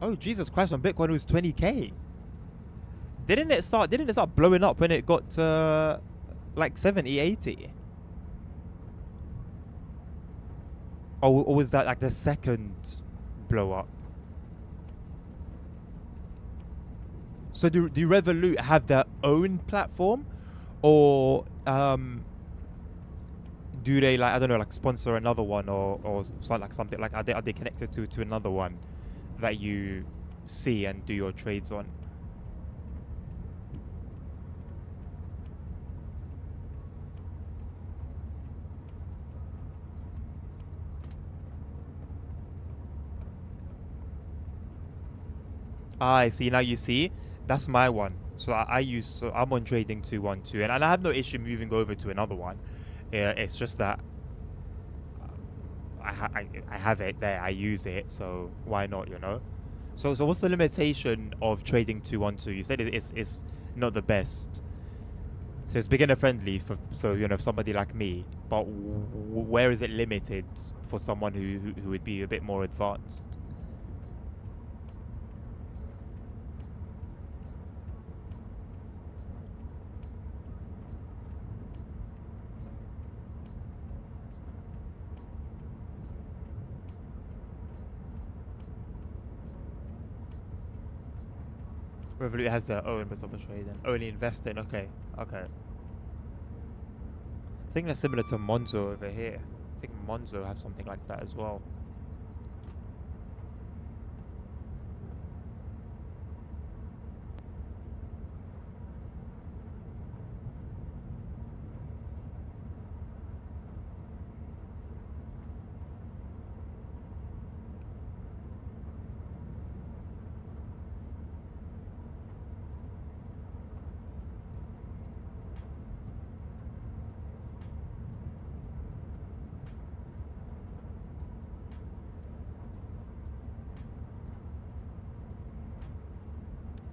Oh Jesus Christ! On Bitcoin it was 20k. Didn't it start blowing up when it got to like 70, 80? Or was that like the second blow up? So do Revolut have their own platform, or do they, like, I don't know, like sponsor another one, or something like, are they connected to another one that you see and do your trades on? I see. Now you see, that's my one. So I'm on trading 212, and I have no issue moving over to another one. Yeah, it's just that I have it there. I use it, so why not? So what's the limitation of trading 212? You said it's not the best. So it's beginner friendly for, so somebody like me. But where is it limited for someone who would be a bit more advanced? Revolut has their own best offer trading. Only invest in. Okay, okay. I think they're similar to Monzo over here. I think Monzo have something like that as well.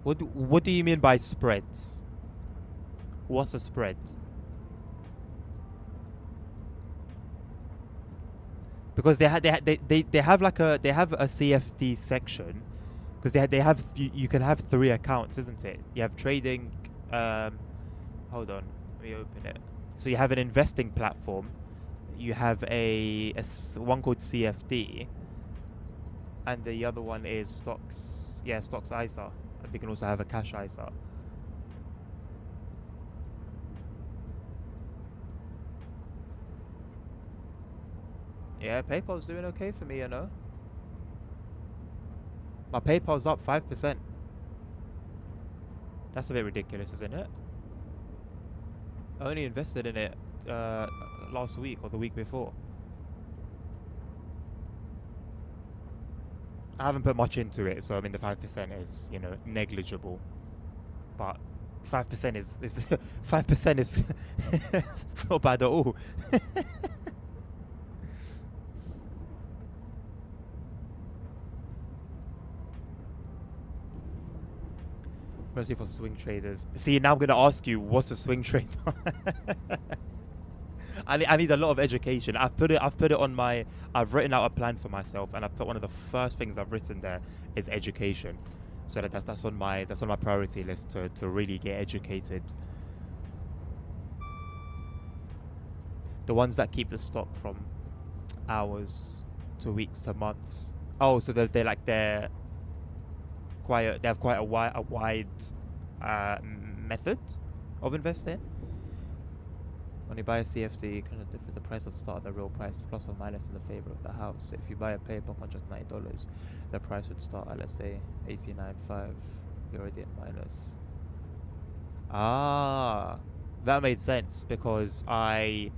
What do you mean by spreads? What's a spread? Because they have like they have a CFD section, because they have you can have three accounts, isn't it? You have trading. Hold on, let me open it. So you have an investing platform. You have one called CFD, and the other one is stocks. Yeah, stocks ISA. And they can also have a cash ISA. Yeah, PayPal's doing okay for me, My PayPal's up 5%. That's a bit ridiculous, isn't it? I only invested in it last week or the week before. I haven't put much into it, so I mean the 5% is, negligible. But 5% is 5% is it's not bad at all. Mostly for swing traders. See, now I'm gonna ask you, what's a swing trader? I need a lot of education. I've put it on my. I've written out a plan for myself, and I've put one of the first things I've written there is education. So that's on my priority list to really get educated. The ones that keep the stock from hours to weeks to months. Oh, so they're quite. They have quite a wide method of investing. When you buy a CFD, kind of differ the price at the start of the real price, plus or minus in the favor of the house. So if you buy a paper on just $90, the price would start at, let's say, 89.5. You're already at minus. Ah, that made sense because I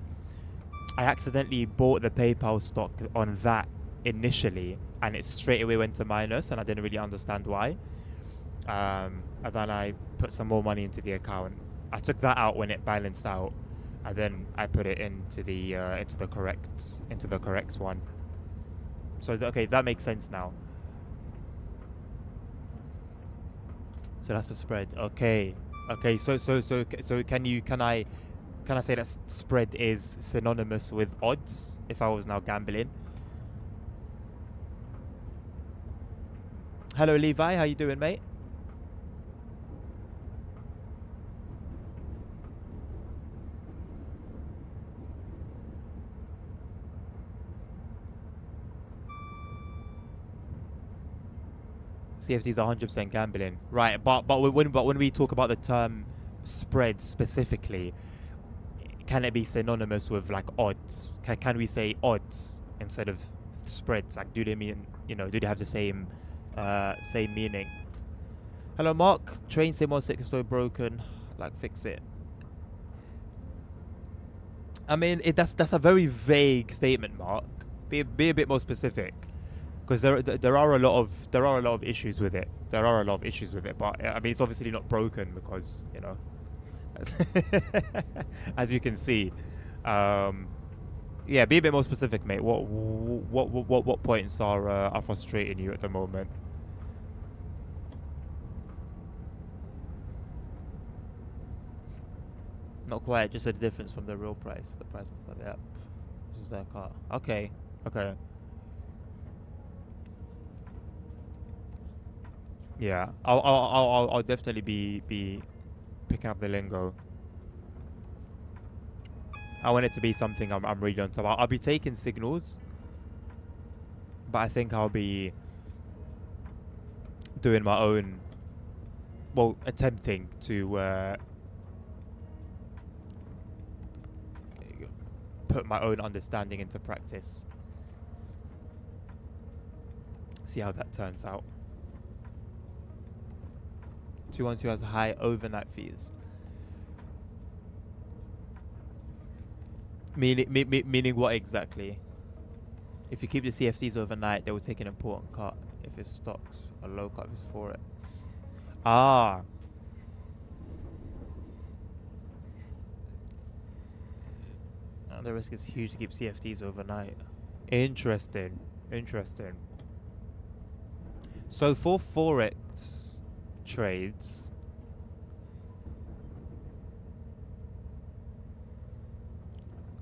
accidentally bought the PayPal stock on that initially, and it straight away went to minus, and I didn't really understand why. And then I put some more money into the account. I took that out when it balanced out, and then I put it into the correct one. So okay, that makes sense now. So that's the spread. Okay, okay. So can I say that spread is synonymous with odds if I was now gambling? Hello, Levi. How you doing, mate? CFDs are 100% gambling, right? But when we talk about the term spread specifically, can it be synonymous with like odds? Can we say odds instead of spreads? Like, do they mean, do they have the same meaning? Hello, Mark. Train Sim 16 is so broken. Like, fix it. I mean, that's a very vague statement, Mark. Be a bit more specific, because there are a lot of issues with it. There are a lot of issues with it, but I mean, it's obviously not broken because as you can see. Yeah, be a bit more specific, mate. What points are frustrating you at the moment? Not quite, just a difference from the real price, the price of the app. This is their car. Okay, okay. Yeah, I'll definitely be picking up the lingo. I want it to be something I'm really on top. I'll be taking signals, but I think I'll be doing my own. Well, attempting to put my own understanding into practice. See how that turns out. 212 has high overnight fees. Meaning what exactly? If you keep the CFDs overnight, they will take an important cut if it's stocks. A low cut if it's forex. Ah. The risk is huge to keep CFDs overnight. Interesting. Interesting. So for forex trades,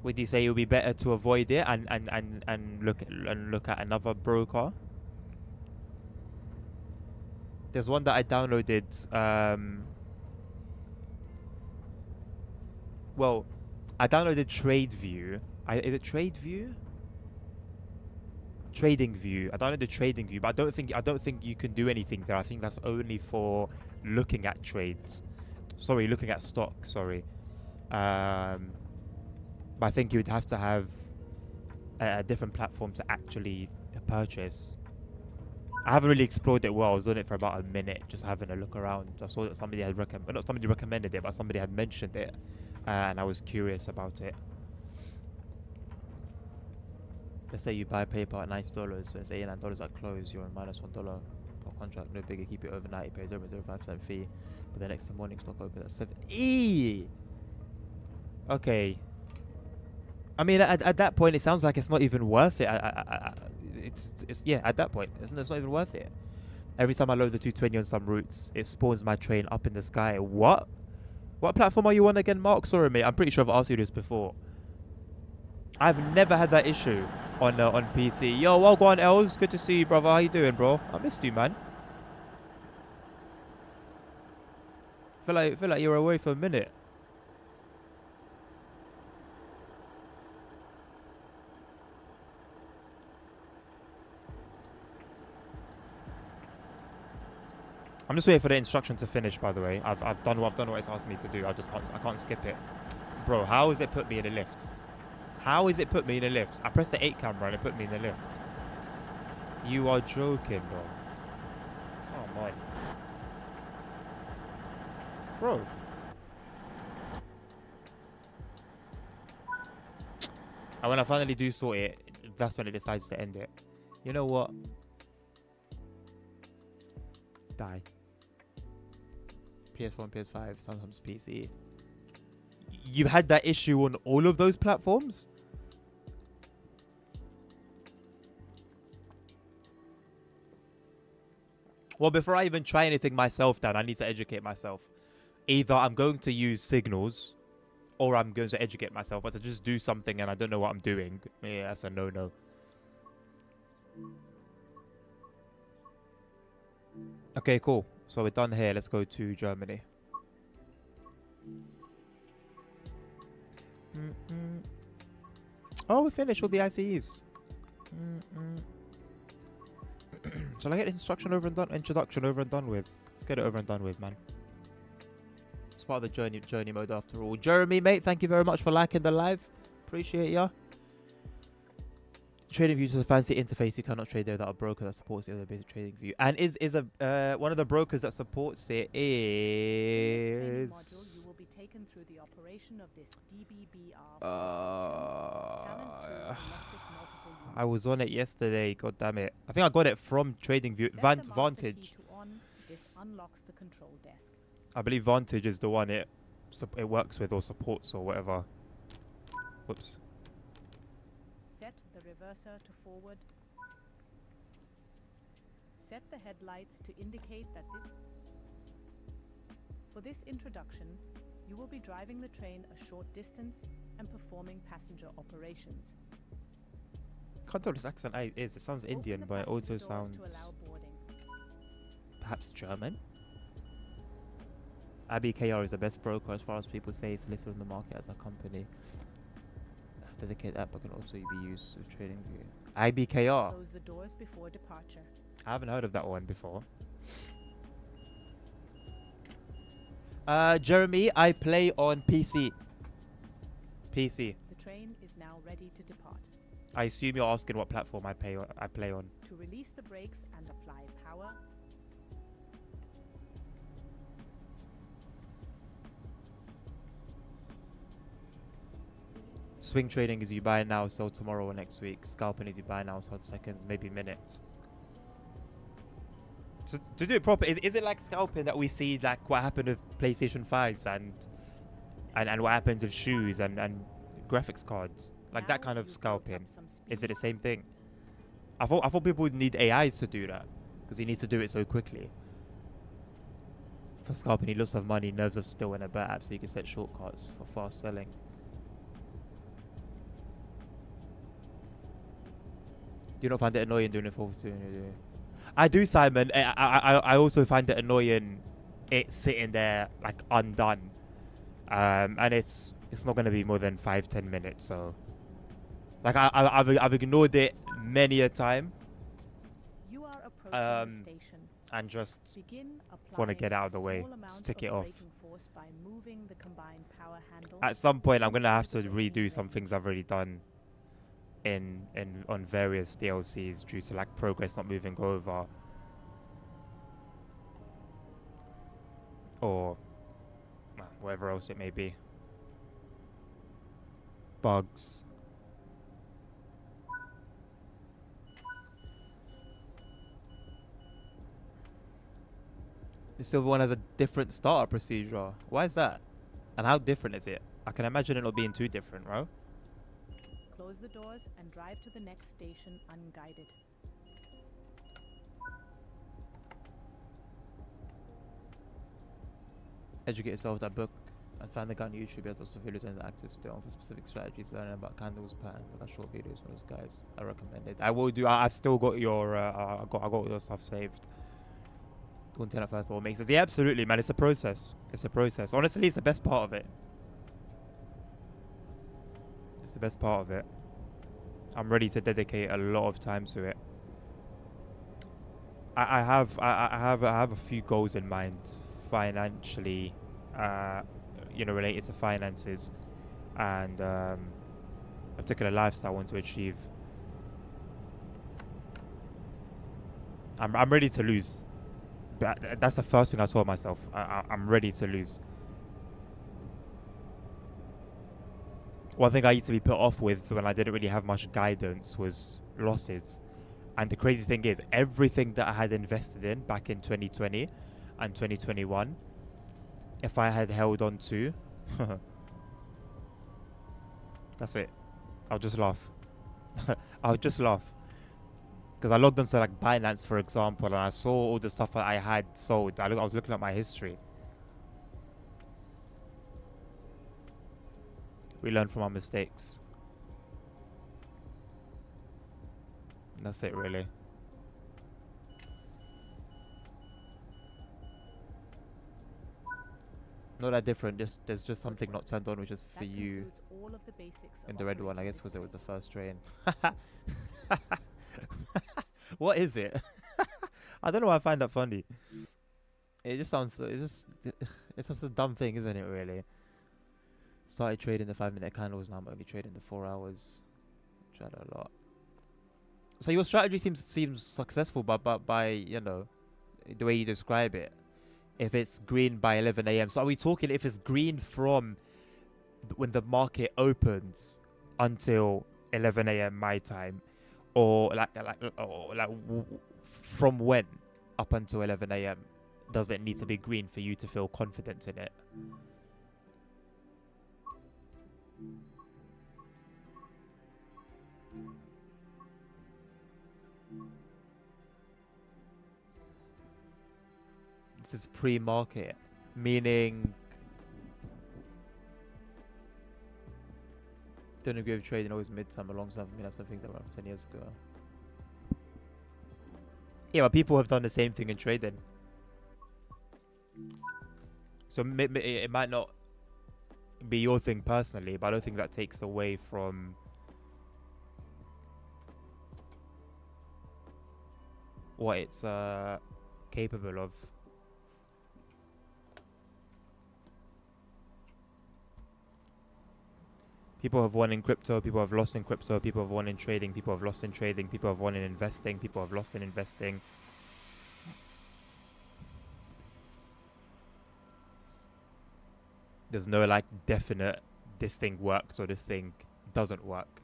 would you say it would be better to avoid it and look at another broker? There's one that I downloaded. Well, I downloaded TradeView. Is it TradeView? TradingView. I downloaded TradingView, but I don't think you can do anything there. I think that's only for looking at trades. Sorry, looking at stock. Sorry. But I think you would have to have a different platform to actually purchase. I haven't really explored it well. I was on it for about a minute, just having a look around. I saw that somebody had not somebody recommended it, but somebody had mentioned it, and I was curious about it. Let's say you buy PayPal at $90, so it's $89 at close. You're on -$1 per contract. No bigger. Keep it overnight. You pay 0.05% fee, but the next morning stock opens at 7. Okay. I mean, at that point, it sounds like it's not even worth it. It's yeah. At that point, it's not even worth it. Every time I load the 220 on some routes, it spawns my train up in the sky. What? What platform are you on again, Mark? Sorry, mate. I'm pretty sure I've asked you this before. I've never had that issue on PC. Yo, well go on, Els. Good to see you, brother. How you doing, bro? I missed you, man. Feel like you were away for a minute. I'm just waiting for the instruction to finish. By the way, I've done what it's asked me to do. I can't skip it, bro. How has it put me in a lift? How is it put me in a lift? I pressed the 8 camera and it put me in a lift. You are joking, bro. Oh my, bro. And when I finally do sort it, that's when it decides to end it. You know what? Die. PS4 and PS5, sometimes PC. You've had that issue on all of those platforms? Well, before I even try anything myself, Dan, I need to educate myself. Either I'm going to use signals, or I'm going to educate myself. But to just do something and I don't know what I'm doing, yeah, that's a no-no. Okay, cool. So we're done here. Let's go to Germany. Oh, we finished all the ICEs. Shall I get instruction over and done? Introduction over and done with. Let's get it over and done with, man. It's part of the journey mode after all. Jeremy, mate, thank you very much for liking the live. Appreciate ya. Trading View is a fancy interface. You cannot trade there without a broker that supports it with a basic trading view. And is a one of the brokers that supports it is. Module, you will be taken through the operation of this DBBR. I was on it yesterday. God damn it! I think I got it from Trading View. Vantage. This unlocks the control desk. I believe Vantage is the one it works with or supports or whatever. Whoops. Set the reverser to forward. Set the headlights to indicate that this... For this introduction, you will be driving the train a short distance and performing passenger operations. I can't tell what this accent is. It sounds Indian, but it also sounds perhaps German. IBKR is the best broker as far as people say. It's listed on the market as a company. Dedicated app but can also be used for trading view. IBKR. Close the doors before departure. I haven't heard of that one before. Jeremy, I play on PC. PC. The train is now ready to depart. I assume you're asking what platform I play on. To release the brakes and apply power. Swing trading is you buy now, sell tomorrow or next week. Scalping is you buy now, sell seconds, maybe minutes. So to do it proper, is it like scalping that we see like what happened with PlayStation 5s and what happens with shoes and graphics cards? Like that kind of scalping. Is it the same thing? I thought people would need AIs to do that because he needs to do it so quickly. For scalping, he lots of money, nerves of steel, and a bet app so you can set shortcuts for fast selling. Do you not find it annoying doing it for 2? I do, Simon. I also find it annoying. It's sitting there like undone, and it's not going to be more than 5-10 minutes. So, like I've ignored it many a time. You are approaching the station. And just want to get out of the way. Stick it off. By moving the combined power handle. At some point, I'm going to have to redo some things I've already done on various DLCs due to like progress not moving over or whatever else it may be. Bugs. The silver one has a different startup procedure. Why is that? And how different is it? I can imagine it not being too different, right? Close the doors and drive to the next station unguided. Educate yourself with that book and find the guy on YouTube. There's lots of videos and active still for specific strategies, learning about candles, patterns, like short videos from those guys. I recommend it. I will do. I've still got your I got your stuff saved. Don't tell at first, but what makes sense. Yeah, absolutely, man. It's a process. It's a process. Honestly, it's the best part of it. It's the best part of it. I'm ready to dedicate a lot of time to it. I have a few goals in mind, financially, related to finances, and a particular lifestyle I want to achieve. I'm ready to lose. That's the first thing I told myself. I'm ready to lose. One thing I used to be put off with when I didn't really have much guidance was losses. And the crazy thing is, everything that I had invested in back in 2020 and 2021, if I had held on to, that's it. I'll just laugh. I'll just laugh. Because I logged onto like Binance, for example, and I saw all the stuff that I had sold. I was looking at my history. We learn from our mistakes. And that's it, really. Not that different. There's just something not turned on, which is for you. In the red one, I guess, because it was the first train. What is it? I don't know why I find that funny. It just sounds. It's just a dumb thing, isn't it? Really. Started trading the 5 minute candles. Now I'm only trading the 4 hours. Tried a lot. So your strategy seems successful, by the way you describe it. If it's green by 11 a.m. So are we talking if it's green from when the market opens until 11 a.m. my time, or from when up until 11 a.m. does it need to be green for you to feel confident in it? This is pre-market, meaning don't agree with trading always mid-time alongside. I mean, that's something that around 10 years ago. Yeah, but people have done the same thing in trading. So it might not be your thing personally, but I don't think that takes away from what it's capable of. People have won in crypto, people have lost in crypto, people have won in trading, people have lost in trading, people have won in investing, people have lost in investing. There's no like definite this thing works or this thing doesn't work.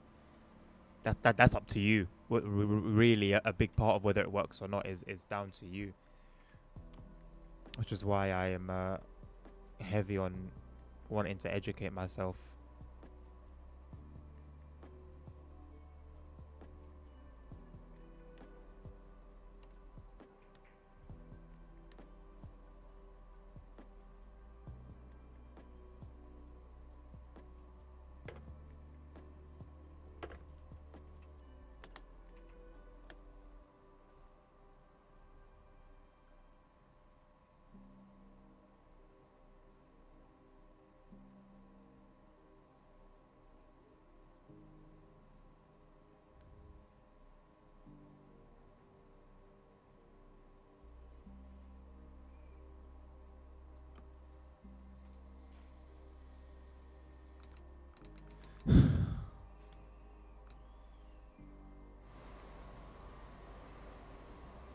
That's up to you. Really, a big part of whether it works or not is down to you. Which is why I am heavy on wanting to educate myself.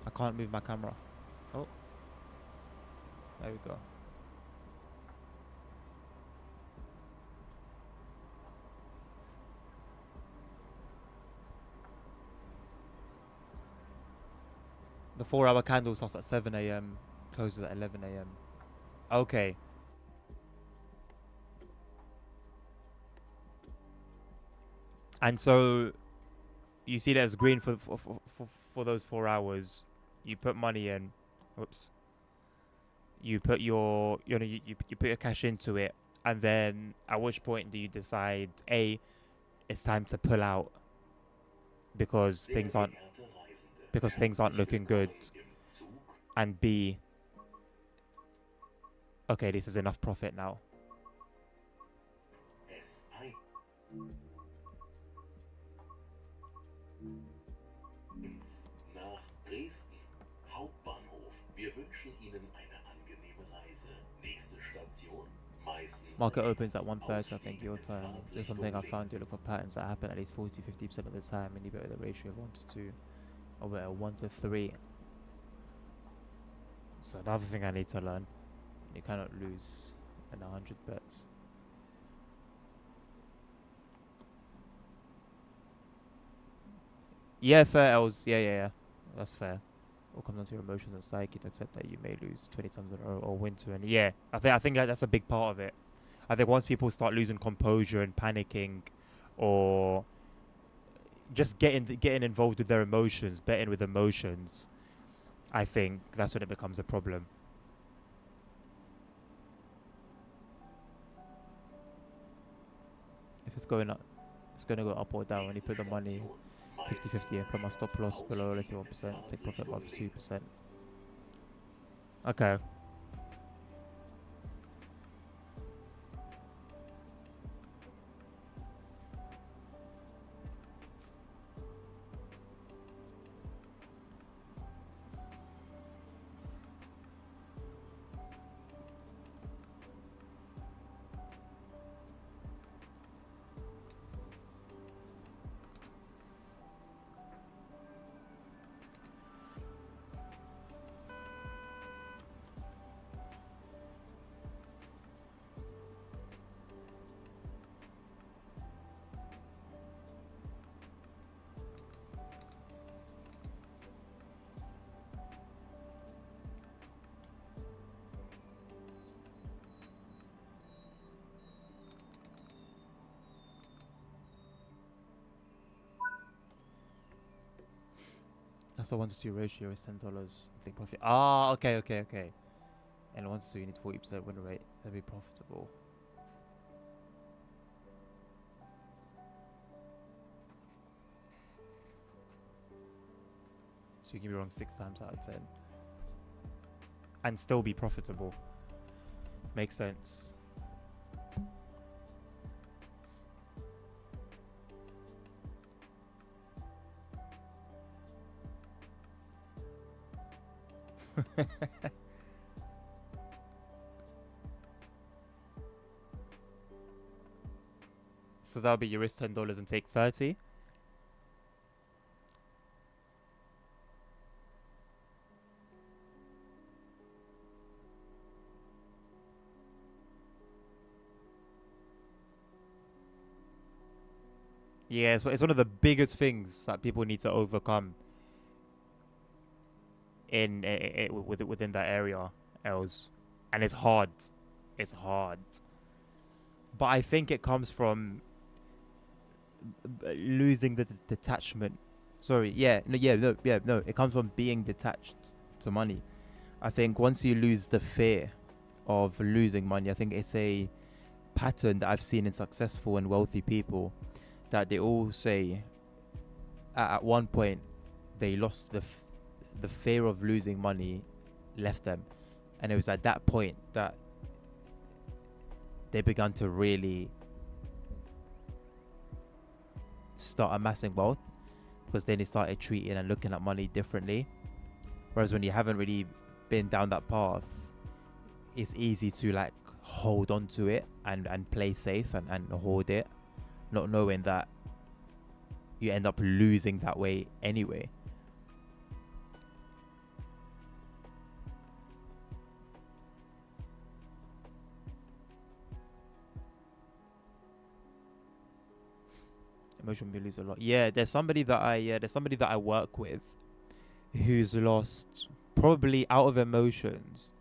I can't move my camera. Oh, there we go. The 4 hour candle starts at 7 a.m., closes at 11 a.m. Okay. And so you see that as green for those 4 hours. You put money in. Whoops. You put your you put your cash into it, and then at which point do you decide A, it's time to pull out because things aren't looking good, and B, okay, this is enough profit now. Nach Dresden, Hauptbahnhof. Wir wünschen Ihnen eine angenehme Reise. Nächste Station, Meißen. Market opens at 1:30, I think, your time. There's something I found. You look for patterns that happen at least 40-50% of the time, and you better the ratio of 1 to 2, or better 1 to 3. So another thing I need to learn. You cannot lose in 100 bets. Yeah, fair, Els. Yeah. That's fair. All comes down to your emotions and psyche to accept that you may lose 20 times in a row or win 20. Yeah, I think that's a big part of it. I think once people start losing composure and panicking, or just getting involved with their emotions, betting with emotions, I think that's when it becomes a problem. If it's going up, it's going to go up or down when you put the money 50-50 and put my stop loss below, let's say 1%, take profit above 2%. Okay. That's the 1 to 2 ratio is $10. Think profit. Ah, okay. And 1 to 2, you need 40% win rate. That'd be profitable. So you can be wrong 6 times out of 10. And still be profitable. Makes sense. So that'll be you risk $10 and take 30. Yeah, it's one of the biggest things that people need to overcome within that area, Els, and it's hard. It's hard, but I think it comes from losing the detachment. Sorry, no. It comes from being detached to money. I think once you lose the fear of losing money, I think it's a pattern that I've seen in successful and wealthy people, that they all say at one point they lost the fear of losing money left them, and it was at that point that they began to really start amassing wealth, because then they started treating and looking at money differently. Whereas when you haven't really been down that path, it's easy to like hold on to it and play safe and hoard it, not knowing that you end up losing that way anyway. Emotion, we lose a lot. Yeah, there's somebody that I work with who's lost, probably out of emotions.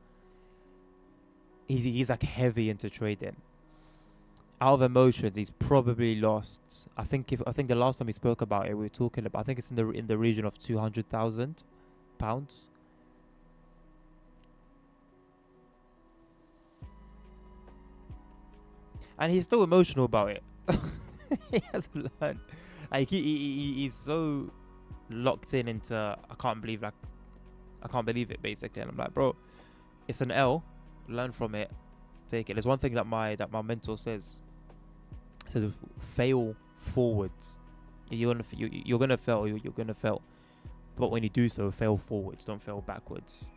He's like heavy into trading. Out of emotions, he's probably lost. I think the last time we spoke about it, we were talking about. I think it's in the region of £200,000. And he's still emotional about it. He hasn't learned. Like he's so locked into I can't believe it basically. And I'm like, bro, it's an L. Learn from it. Take it. There's one thing that my mentor says. It says fail forwards. You're gonna fail. You're gonna fail. But when you do so, fail forwards. Don't fail backwards.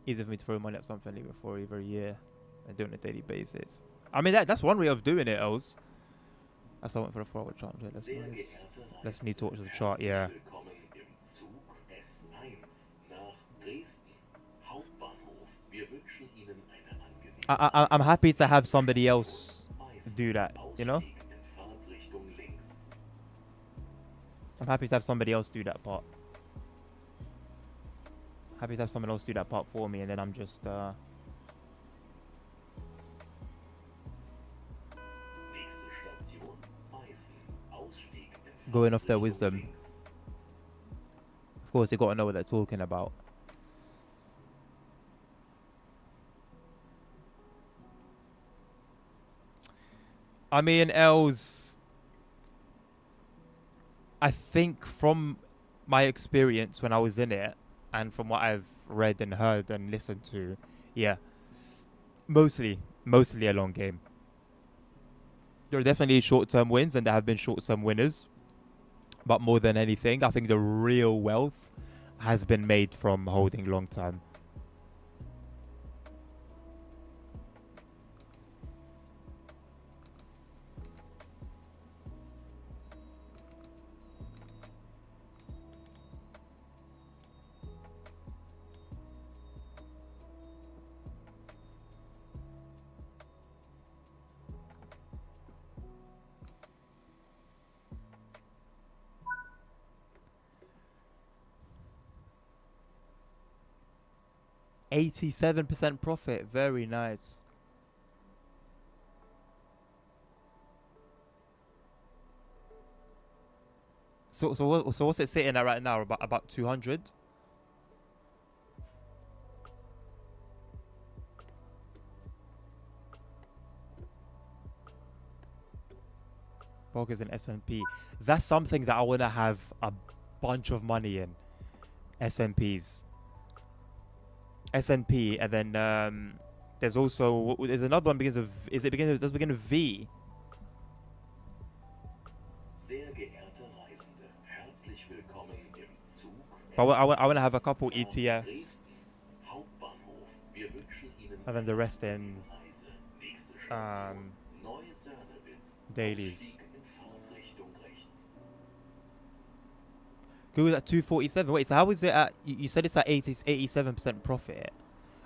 Easy for me to throw money at something even for over a year and do it on a daily basis. I mean, that's one way of doing it, Els. That's why I went for a forward chart. Let's need to watch the chart, yeah. Willkommen im Zug S1 nach Dresden Hauptbahnhof. Wir wünschen Ihnen eine angenehme I'm happy to have somebody else do that, you know? Ausstieg in Fahrtrichtung links. I'm happy to have somebody else do that part. Happy to have someone else do that part for me, and then I'm just Nächste Station Meißen. Ausstieg in going off their Fahrtrichtung wisdom. links. Of course, they got to know what they're talking about. I mean, Els, I think from my experience when I was in it, and from what I've read and heard and listened to, yeah, mostly a long game. There are definitely short-term wins, and there have been short-term winners. But more than anything, I think the real wealth has been made from holding long-term. 87% profit. Very nice. So what's it sitting at right now? About 200. Focus in S&P. That's something that I want to have a bunch of money in. S&Ps. S&P, and then there's also there's another one begins of does it begin with V? Sehr geehrte Reisende, herzlich willkommen im Zug But I want to have a couple ETFs, Dresden Hauptbahnhof. Wir wünschen Ihnen and then the rest in Reise. Nächste Station Neu-Sörnewitz. dailies. Ausstieg in Fahrtrichtung rechts. Google's at 247. Wait, so how is it at? You said it's at 87% profit.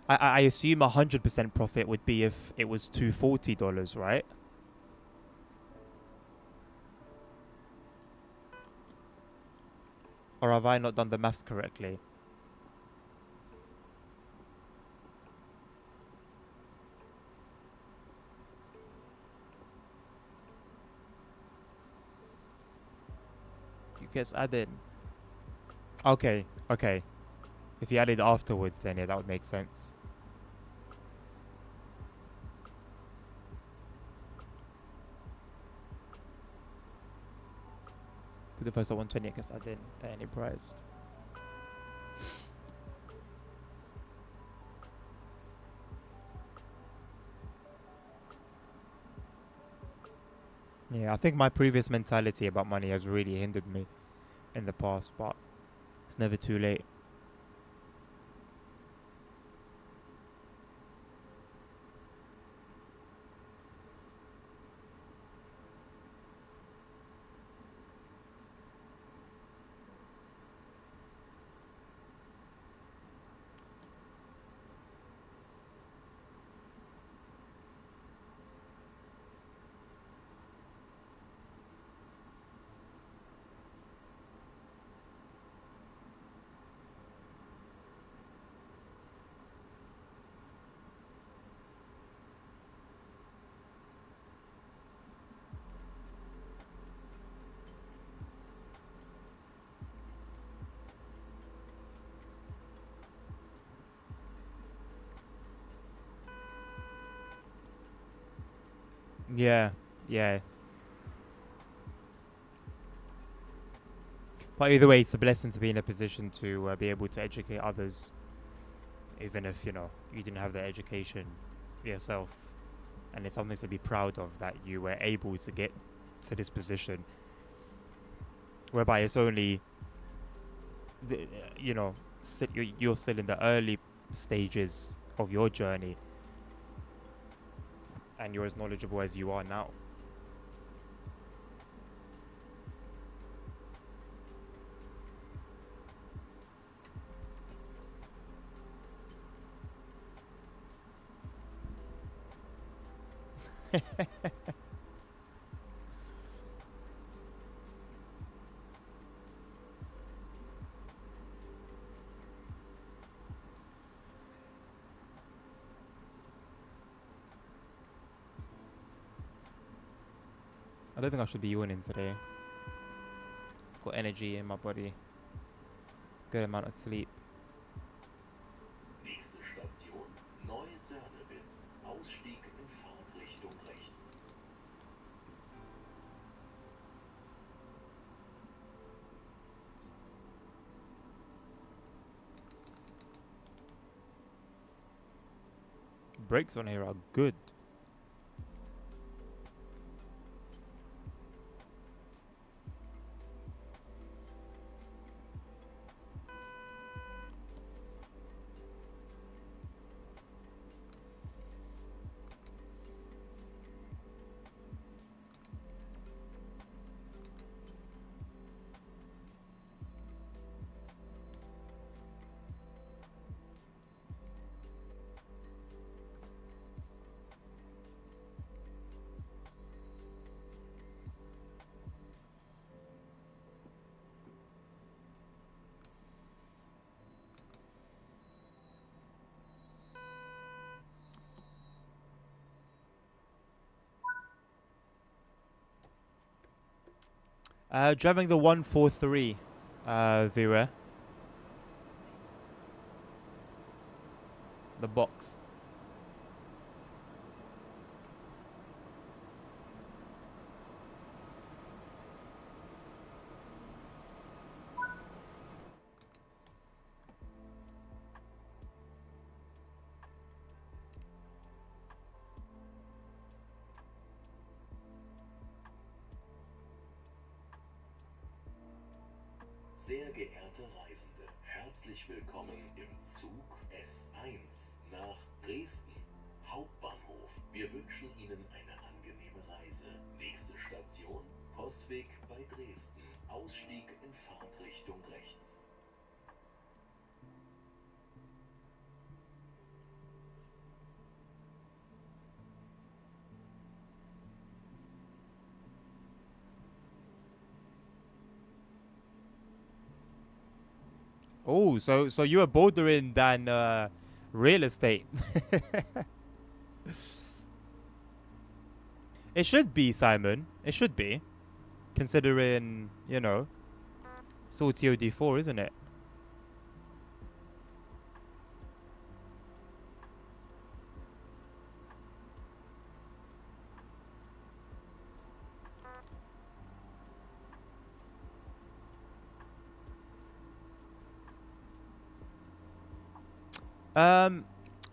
I assume 100% profit would be if it was $240, right? Or have I not done the maths correctly? You kept adding. Okay, okay. If you added afterwards, then yeah, that would make sense. Put the first at 120, I guess added any priced. Yeah, I think my previous mentality about money has really hindered me in the past, but it's never too late. Yeah, yeah. But either way, it's a blessing to be in a position to be able to educate others, even if, you know, you didn't have the education yourself. And it's something to be proud of that you were able to get to this position, whereby it's only, you know, you're still in the early stages of your journey, and you're as knowledgeable as you are now. I don't think I should be yawning today. Got energy in my body. Good amount of sleep. Nächste Station Neu-Sörnewitz. Ausstieg in Fahrtrichtung rechts. Brakes on here are good. Driving the 143, Vera. The box. Sehr geehrte Reisende, herzlich willkommen im Zug S1 nach Dresden Hauptbahnhof. Wir wünschen Ihnen eine angenehme Reise. Nächste Station Postweg bei Dresden. Ausstieg in Fahrtrichtung rechts. Oh, so you are bordering than real estate. It should be, Simon. It should be, considering it's all TOD4, isn't it?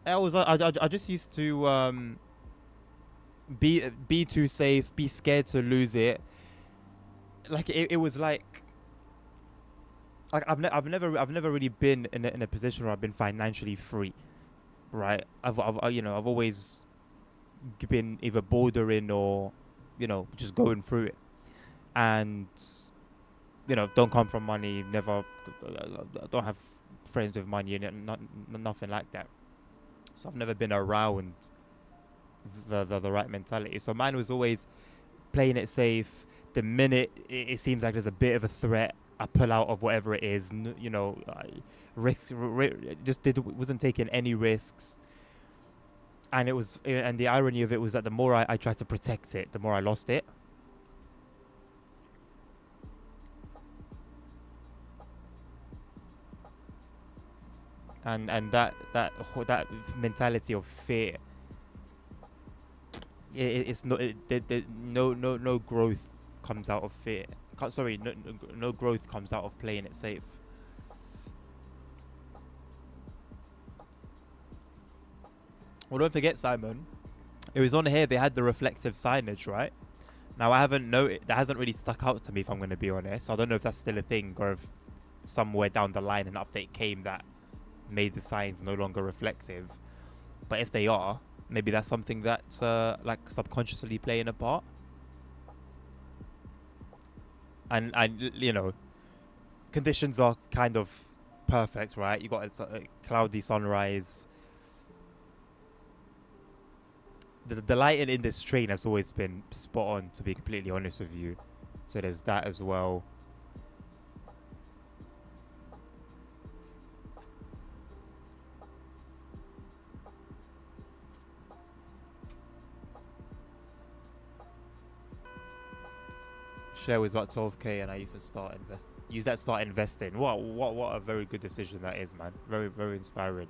I just used to be too safe, be scared to lose it. Like it was like I've never really been in a position where I've been financially free, right? I've always been either bordering or just going through it, and don't come from money, never, don't have friends with money and nothing like that. So I've never been around the right mentality. So mine was always playing it safe. The minute it seems like there's a bit of a threat, I pull out of whatever it is. Wasn't taking any risks. And the irony of it was that the more I tried to protect it, the more I lost it. And that mentality of fear, it's not no growth comes out of fear. Sorry, no growth comes out of playing it safe. Well, don't forget, Simon, it was on here they had the reflective signage, right? Now I haven't noticed, that hasn't really stuck out to me, if I'm going to be honest. I don't know if that's still a thing or if somewhere down the line an update came that made the signs no longer reflective. But if they are, maybe that's something that's like subconsciously playing a part. And conditions are kind of perfect, right? You got a cloudy sunrise. The lighting in this train has always been spot on, to be completely honest with you. So there's that as well. Share was about 12k, and I used to start investing. What a very good decision that is, man. Very, very inspiring.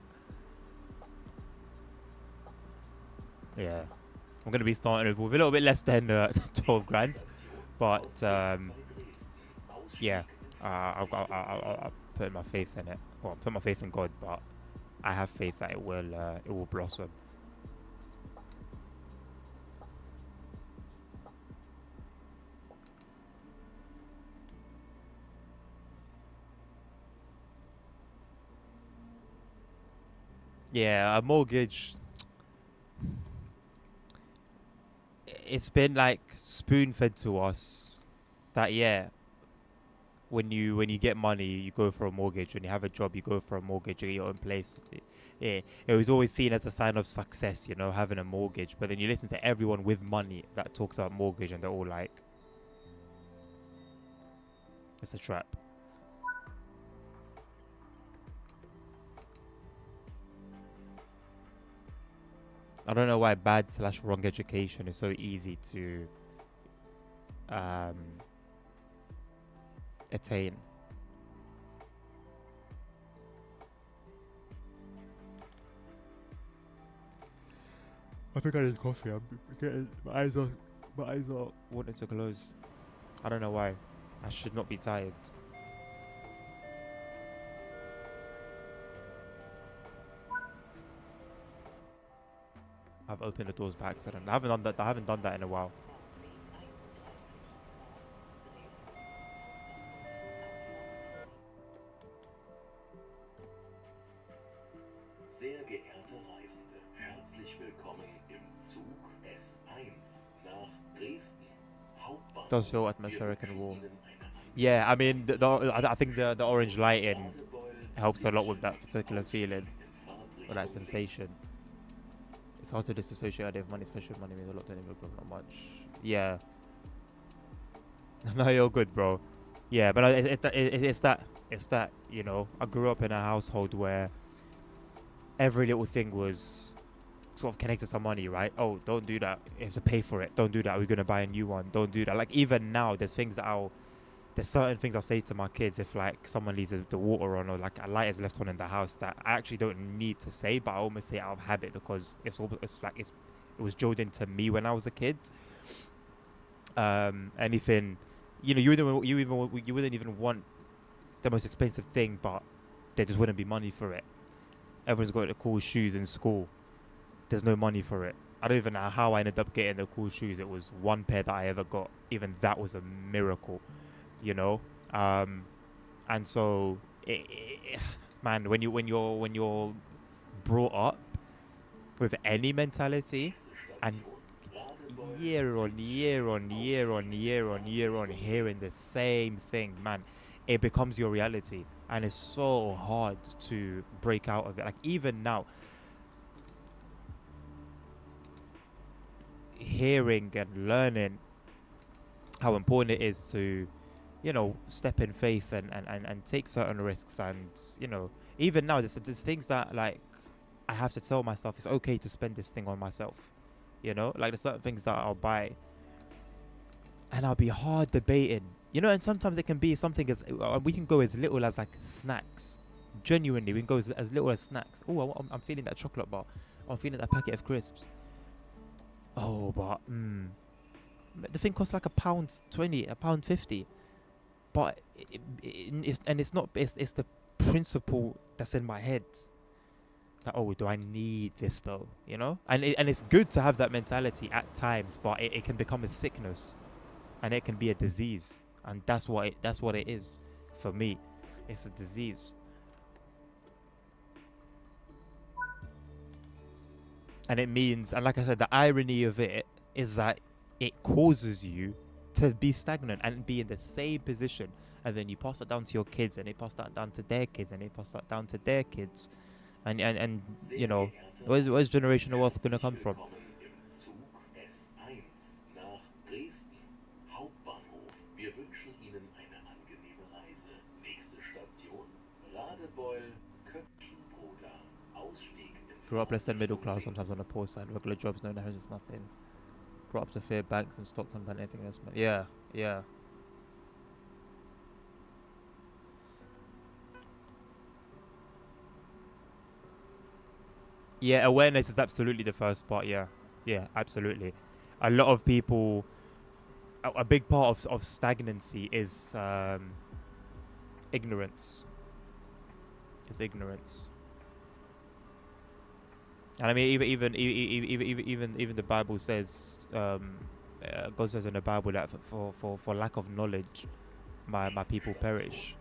Yeah, I'm gonna be starting with a little bit less than 12 grand, but yeah, I'll put my faith in it. Well, put my faith in God, but I have faith that it will blossom. Yeah, a mortgage. It's been like spoon fed to us that when you get money, you go for a mortgage. When you have a job, you go for a mortgage. You get your own place. It was always seen as a sign of success, having a mortgage. But then you listen to everyone with money that talks about mortgage, and they're all like, it's a trap. I don't know why bad/wrong education is so easy to attain. I think I need coffee. I'm getting my eyes are wanting to close. I don't know why. I should not be tired. I've opened the doors by accident. I haven't done that in a while. Sehr geehrte Reisende, herzlich willkommen im Zug S1 nach Dresden Hauptbahnhof. Does feel atmospheric and warm. Yeah, I mean, I think the orange lighting helps a lot with that particular feeling or that sensation. It's hard to disassociate idea of money, especially if money means a lot to anyone, but not much. Yeah. No, you're good, bro. Yeah, but it's that, you know, I grew up in a household where every little thing was sort of connected to money, right? Oh, don't do that. You have to pay for it. Don't do that. We're going to buy a new one. Don't do that. Like, even now, there's certain things I'll say to my kids if, like, someone leaves the water on or, like, a light is left on in the house that I actually don't need to say, but I almost say out of habit because it was drilled into me when I was a kid. Anything, you know, you wouldn't even want the most expensive thing, but there just wouldn't be money for it. Everyone's got the cool shoes in school. There's no money for it. I don't even know how I ended up getting the cool shoes. It was one pair that I ever got. Even that was a miracle, you know. And so, man, when you're brought up with any mentality, and year on year hearing the same thing, man, it becomes your reality, and it's so hard to break out of it. Like, even now, hearing and learning how important it is to, you know, step in faith and take certain risks, and, you know, even now there's things that, like, I have to tell myself it's okay to spend this thing on myself, you know, like there's certain things that I'll buy and I'll be hard debating, you know, and sometimes it can be something as we can go as little as, like, snacks. Genuinely, we can go as little as snacks. Oh, I'm feeling that chocolate bar. I'm feeling that packet of crisps. Oh, but the thing costs like £1.20, £1.50. But it's not. It's the principle that's in my head. That, oh, do I need this though? You know, and it's good to have that mentality at times, but it can become a sickness, and it can be a disease, and that's what it is for me. It's a disease. And it means, and like I said, the irony of it is that it causes you to be stagnant and be in the same position. And then you pass that down to your kids, and they pass that down to their kids, and they pass that down to their kids. And you know, where's generational wealth going to come from? Grew up less than middle class, sometimes on the poor side. Regular jobs, no inheritance, nothing. Brought up to fear banks and stocks and anything else. Yeah. Yeah, awareness is absolutely the first part. Yeah, absolutely. A lot of people, a big part of stagnancy is ignorance. It's ignorance. And I mean, even the Bible says, God says in the Bible that for lack of knowledge, my people perish.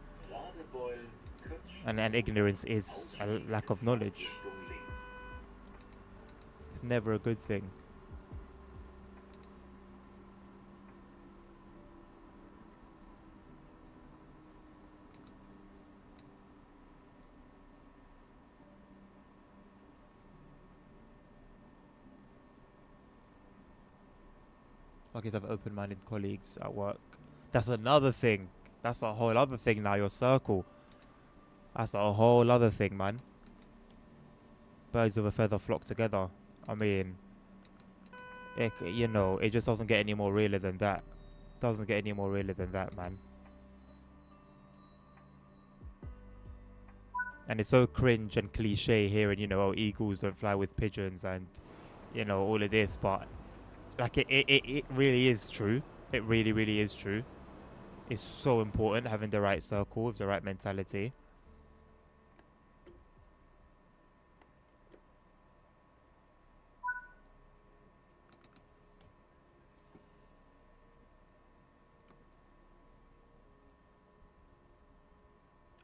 And ignorance is a lack of knowledge. It's never a good thing. Like, have open-minded colleagues at work. That's another thing. That's a whole other thing now, your circle. That's a whole other thing, man. Birds of a feather flock together. I mean, you know, it just doesn't get any more realer than that. Doesn't get any more realer than that, man. And it's so cringe and cliche hearing, oh, eagles don't fly with pigeons and, all of this. But, like, it really is true. It really, really is true. It's so important having the right circle with the right mentality.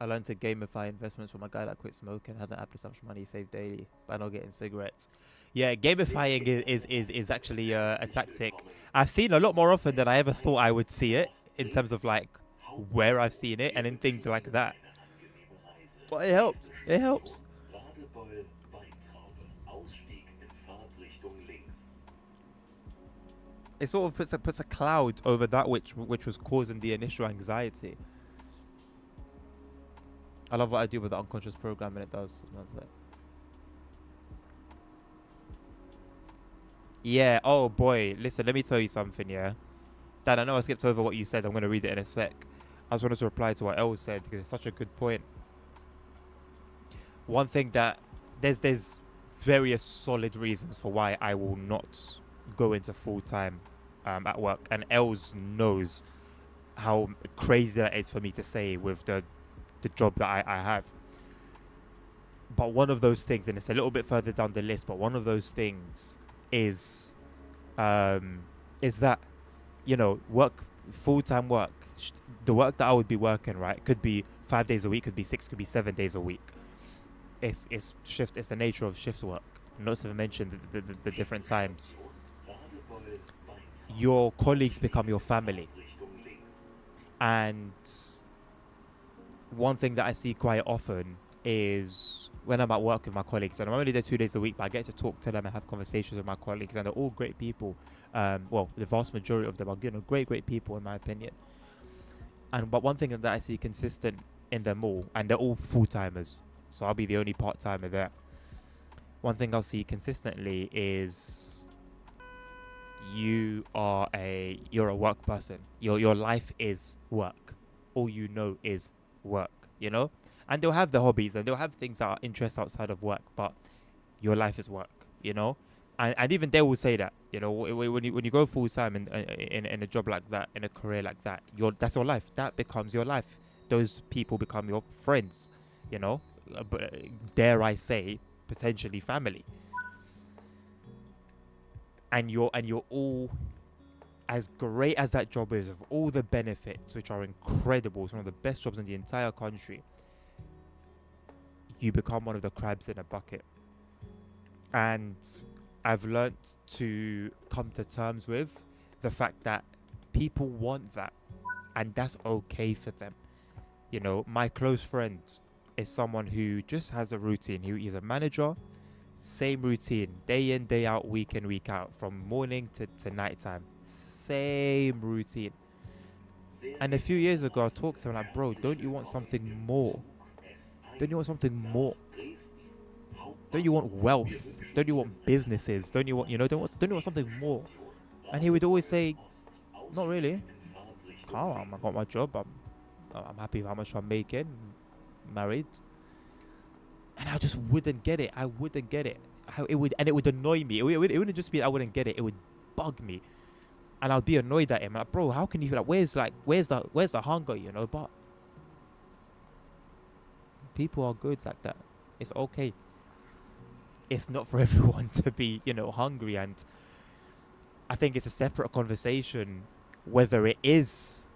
I learned to gamify investments from a guy that quit smoking, had an app to so much money saved daily by not getting cigarettes. Yeah, gamifying is actually a tactic. I've seen a lot more often than I ever thought I would see it, in terms of like where I've seen it and in things like that. But it helps. It helps. Radebeul, Weintraube, Ausstieg in Fahrtrichtung links. It sort of puts a cloud over that which was causing the initial anxiety. I love what I do with the unconscious programming it does. That's it. Yeah, oh boy. Listen, let me tell you something, yeah? Dan, I know I skipped over what you said. I'm going to read it in a sec. I just wanted to reply to what Elle said because it's such a good point. One thing that... There's various solid reasons for why I will not go into full-time at work. And Els knows how crazy that is for me to say with the job that I have. But one of those things, and it's a little bit further down the list, but one of those things is that, work, full-time work, the work that I would be working, right, could be 5 days a week, could be 6, could be 7 days a week. It's shift, it's the nature of shift work. Not to mention the different times. Your colleagues become your family. And one thing that I see quite often is when I'm at work with my colleagues, and I'm only there 2 days a week, but I get to talk to them and have conversations with my colleagues, and they're all great people. Well, the vast majority of them are, great people in my opinion. But one thing that I see consistent in them all, and they're all full-timers, so I'll be the only part-timer there. One thing I'll see consistently is you're a work person. Your life is work. All you know is work, and they'll have the hobbies and they'll have things that are interests outside of work, but your life is work, and even they will say that, when you go full time in a job like that, in a career like that, that's your life. That becomes your life. Those people become your friends, but dare I say, potentially family. And you're all, as great as that job is, with all the benefits, which are incredible, it's one of the best jobs in the entire country, you become one of the crabs in a bucket. And I've learnt to come to terms with the fact that people want that, and that's okay for them. My close friend is someone who just has a routine. He's a manager, same routine, day in, day out, week in, week out, from morning to night time. Same routine. And a few years ago I talked to him like, bro, don't you want something more? Don't you want something more? Don't you want wealth? Don't you want businesses? Don't you want, don't you want something more? And he would always say, not really. Calm, I got my job. I'm happy with how much I'm making. Married. And I just wouldn't get it. I wouldn't get it. It would annoy me. It wouldn't just be I wouldn't get it. It would bug me. And I'd be annoyed at him. Like, bro, how can you feel like, where's the hunger, But people are good like that. It's okay. It's not for everyone to be, hungry. And I think it's a separate conversation whether it is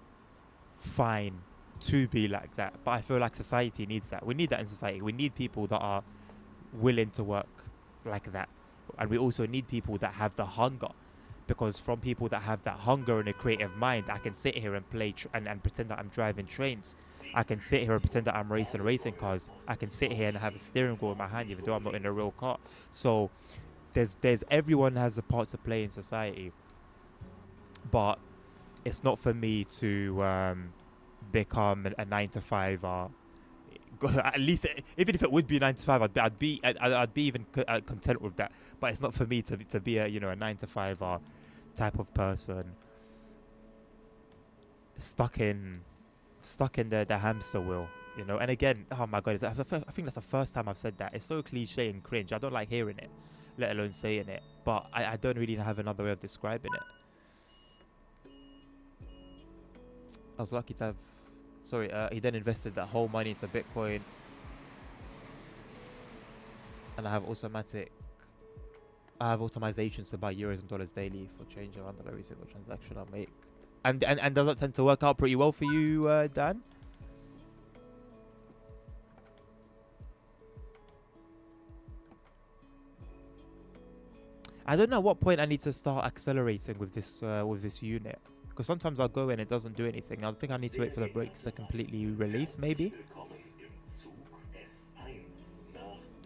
fine to be like that. But I feel like society needs that. We need that in society. We need people that are willing to work like that. And we also need people that have the hunger. Because from people that have that hunger and a creative mind, I can sit here and play and pretend that I'm driving trains. I can sit here and pretend that I'm racing cars. I can sit here and have a steering wheel in my hand even though I'm not in a real car. So there's everyone has a part to play in society. But it's not for me to become a 9-to-5. At least even if it would be 9-to-5, I'd be even content with that. But it's not for me to be a 9-to-5 type of person stuck in the hamster wheel. you know. And again, oh my god, I think that's the first time I've said that. It's so cliche and cringe. I don't like hearing it, let alone saying it. But I don't really have another way of describing it. I was lucky to have. Sorry, he then invested that whole money into Bitcoin, and I have automatizations to buy euros and dollars daily for change around every single transaction I make. And does that tend to work out pretty well for you, Dan? I don't know at what point I need to start accelerating with this unit, because sometimes I'll go in and it doesn't do anything. I think I need to wait for the brakes to completely release, maybe.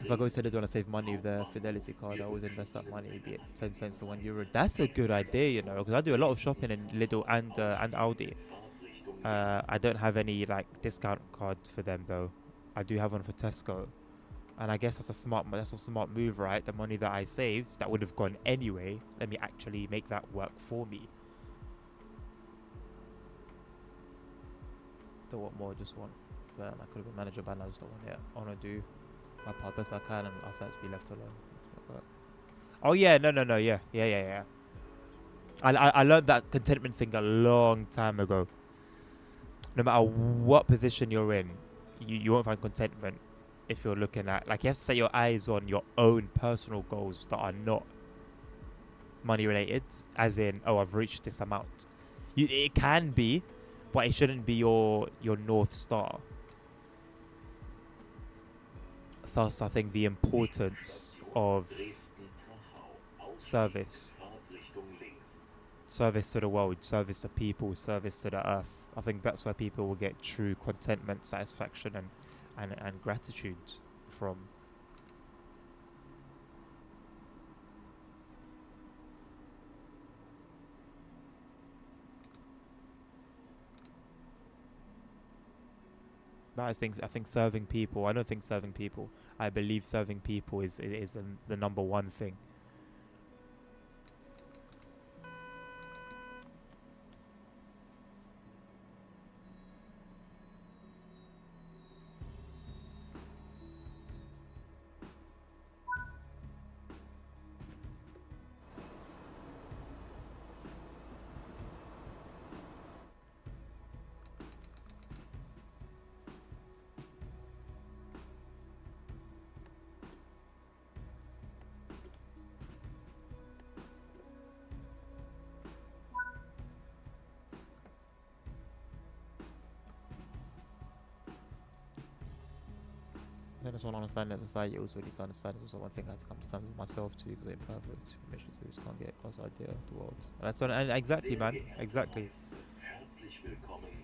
If I go to Lidl and save money with the Fidelity card, I always invest that money, be it 10 cents to €1. That's a good idea, you know, because I do a lot of shopping in Lidl and Aldi. I don't have any like discount card for them though. I do have one for Tesco, and I guess that's a smart move, right? The money that I saved that would have gone anyway, let me actually make that work for me. Don't want more, just want fair. I could have been manager, but I just don't want it. I want to do my part best I can, and after that to be left alone. Oh yeah, no, yeah. I learned that contentment thing a long time ago. No matter what position you're in, you won't find contentment if you're looking at, like, you have to set your eyes on your own personal goals that are not money related, as in, oh, I've reached this amount. It can be, but it shouldn't be your North Star. Thus, I think the importance of service to the world, service to people, service to the earth. I think that's where people will get true contentment, satisfaction, and gratitude from. But I think serving people. I don't think serving people. I believe serving people is the number one thing. I just want to understand that society also needs to understand. It's also one thing I have to come to terms with myself too, because I'm imperfect. Missions we just can't get across the idea of the world. And that's and exactly, man, exactly.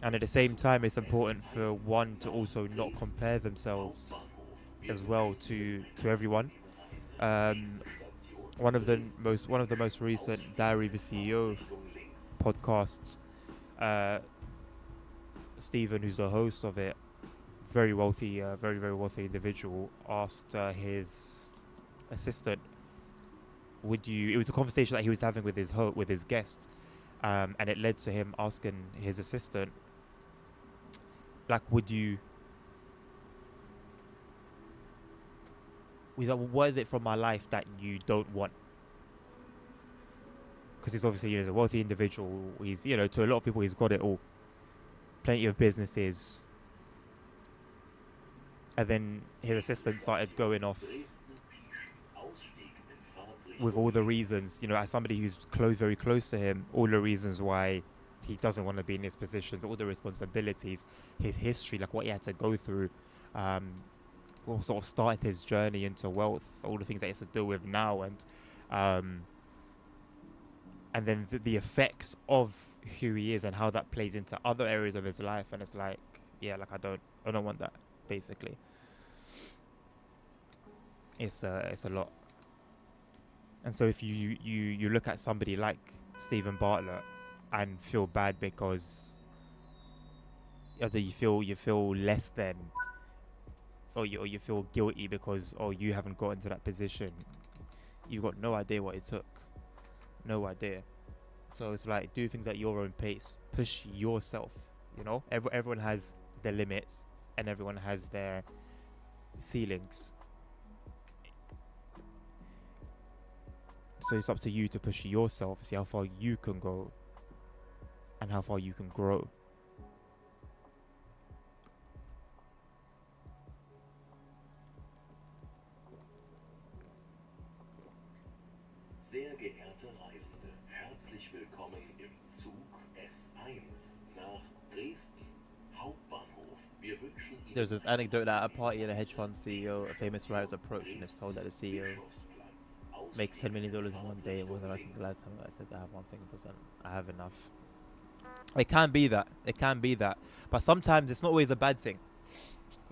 And at the same time, it's important for one to also not compare themselves as well to everyone. One of the most recent Diary of a CEO podcasts, Stephen, who's the host of it, very wealthy, very wealthy individual, asked his assistant, it was a conversation that he was having with his guest, and it led to him asking his assistant, like, what is it from my life that you don't want? Because he's obviously, he's a wealthy individual. He's, to a lot of people, he's got it all. Plenty of businesses. And then his assistant started going off with all the reasons, as somebody who's very close to him, all the reasons why he doesn't want to be in his positions, all the responsibilities, his history, like what he had to go through, what sort of started his journey into wealth, all the things that he has to deal with now, and then the effects of who he is and how that plays into other areas of his life. And it's like, yeah, like I don't want that. Basically, it's a lot. And so if you look at somebody like Steven Bartlett and feel bad because either you feel less than, or you feel guilty because you haven't got into that position, you've got no idea what it took, no idea. So it's like, do things at your own pace, push yourself. Everyone has their limits. and everyone has their ceilings. So it's up to you to push yourself, see how far you can go and how far you can grow. Sehr geehrte Reisende, herzlich willkommen im Zug S1 nach Dresden Hauptbahnhof. Wir wünschen Ihnen There's this anecdote that at a party at a hedge fund CEO, a famous writer, was approached and is told that the CEO makes $10 million in one day with the rest of the lifetime. I said, I have one thing, doesn't I have enough? It can be that. It can be that. But sometimes it's not always a bad thing.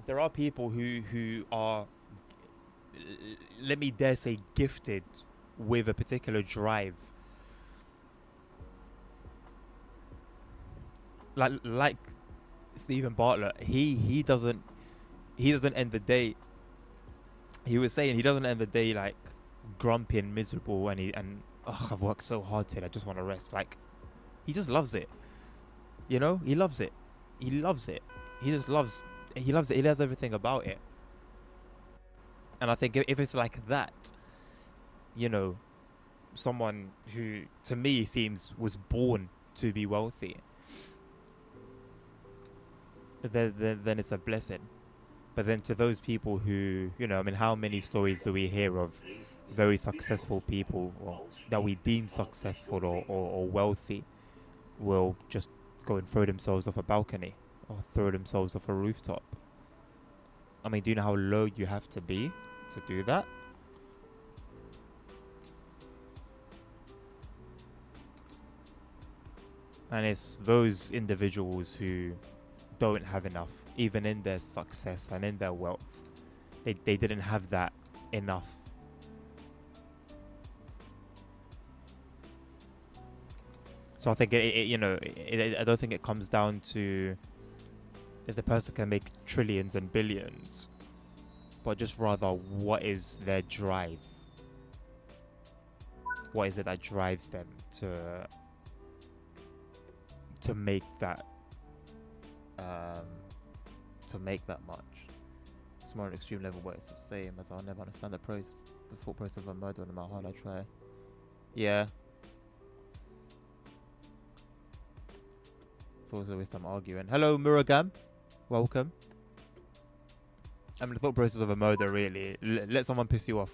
There are people who are, let me dare say, gifted with a particular drive. Like Stephen Bartlett, he doesn't end the day. He was saying he doesn't end the day like grumpy and miserable, and I've worked so hard today, I just want to rest. Like, he just loves it. You know, he loves it. He loves it. He just loves. He loves it. He loves everything about it. And I think if it's like that, you know, someone who to me was born to be wealthy, then it's a blessing. But then to those people who, you know, I mean, how many stories do we hear of very successful people, or that we deem successful or wealthy, will just go and throw themselves off a balcony or throw themselves off a rooftop? I mean, do you know how low you have to be to do that? And it's those individuals who don't have enough, even in their success and in their wealth. They didn't have that enough. So I think I don't think it comes down to if the person can make trillions and billions, but just rather what is their drive? What is it that drives them to make that much? It's more an extreme level where it's the same as I'll never understand the thought process of a murder no matter how hard I try. Yeah. It's always a waste of time arguing. Hello, Muragam. Welcome. I mean, the thought process of a murder, really. Let someone piss you off.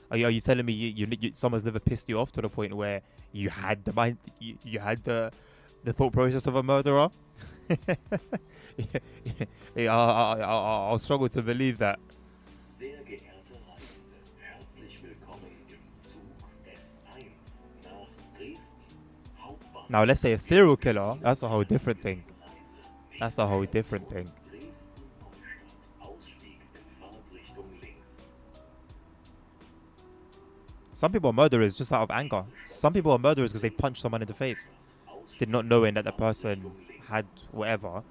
Are you telling me you someone's never pissed you off to the point where you had the mind, you had the thought process of a murderer? Yeah, I'll struggle to believe that. Sehr geehrte Reisende, herzlich willkommen im Zug S1 nach Dresden Hauptbahnhof. Now, let's say a serial killer. That's a whole different thing. That's a whole different thing. Dresden Neustadt, Ausstieg in Fahrtrichtung links. Some people are murderers just out of anger. Some people are murderers because they punched someone in the face, did not knowing that the person had whatever,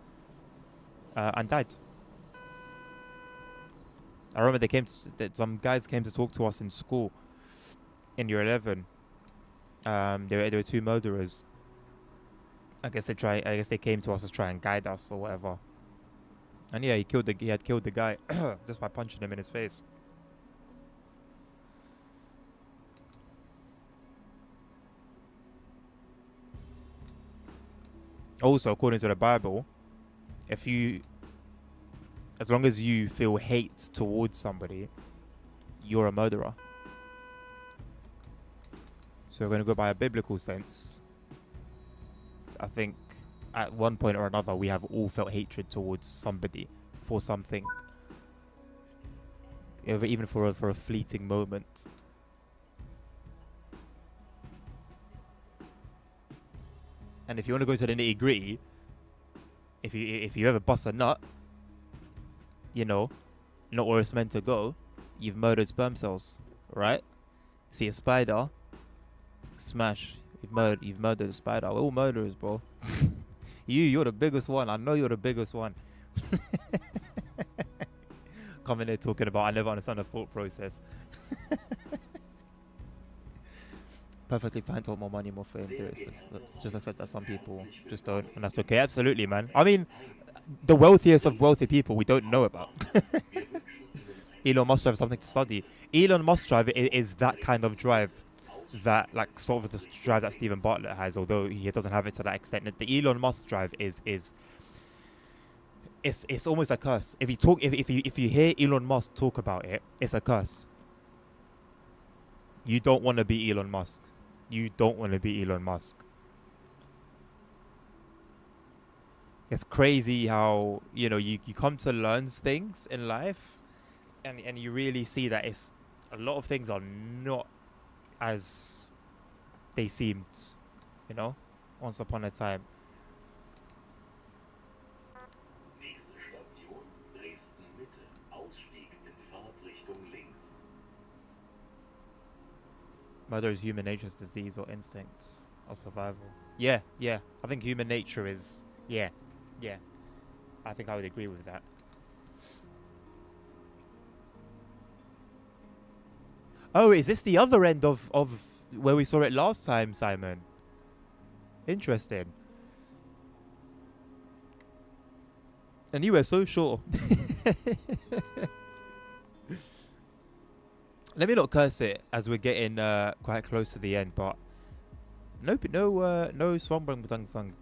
and died. I remember some guys came to talk to us in school in year 11. There were two murderers. I guess they came to us to try and guide us or whatever. And yeah, he had killed the guy just by punching him in his face. Also, according to the Bible, as long as you feel hate towards somebody, you're a murderer. So we're going to go by a biblical sense. I think at one point or another, we have all felt hatred towards somebody for something, even for a fleeting moment. And if you want to go to the nitty gritty, if you ever bust a nut, you know, not where it's meant to go, you've murdered sperm cells, right? See a spider, smash. You've murdered a spider. We're all murderers, bro. You're the biggest one. I know you're the biggest one. Coming there talking about I never understand the thought process. perfectly fine to want more money, more fame. Let's just accept that some people just don't, and that's okay. Absolutely, man. I mean, the wealthiest of wealthy people we don't know about. Elon Musk drive something to study. Elon Musk drive is that kind of drive, that like sort of the drive that Stephen Bartlett has, although he doesn't have it to that extent. The Elon Musk drive is it's almost a curse. If you hear Elon Musk talk about it, it's a curse. You don't want to be Elon Musk. You don't want to be Elon Musk. It's crazy how, you come to learn things in life, and you really see that it's a lot of things are not as they seemed, once upon a time. Nächste Station, Dresden Mitte. Ausstieg in Fahrtrichtung links. Whether it's human nature's disease or instincts or survival. Yeah. I think human nature is, yeah. I think I would agree with that. Oh, is this the other end of where we saw it last time, Simon? Interesting. And you were so sure. Let me not curse it as we're getting quite close to the end, but no Swanbang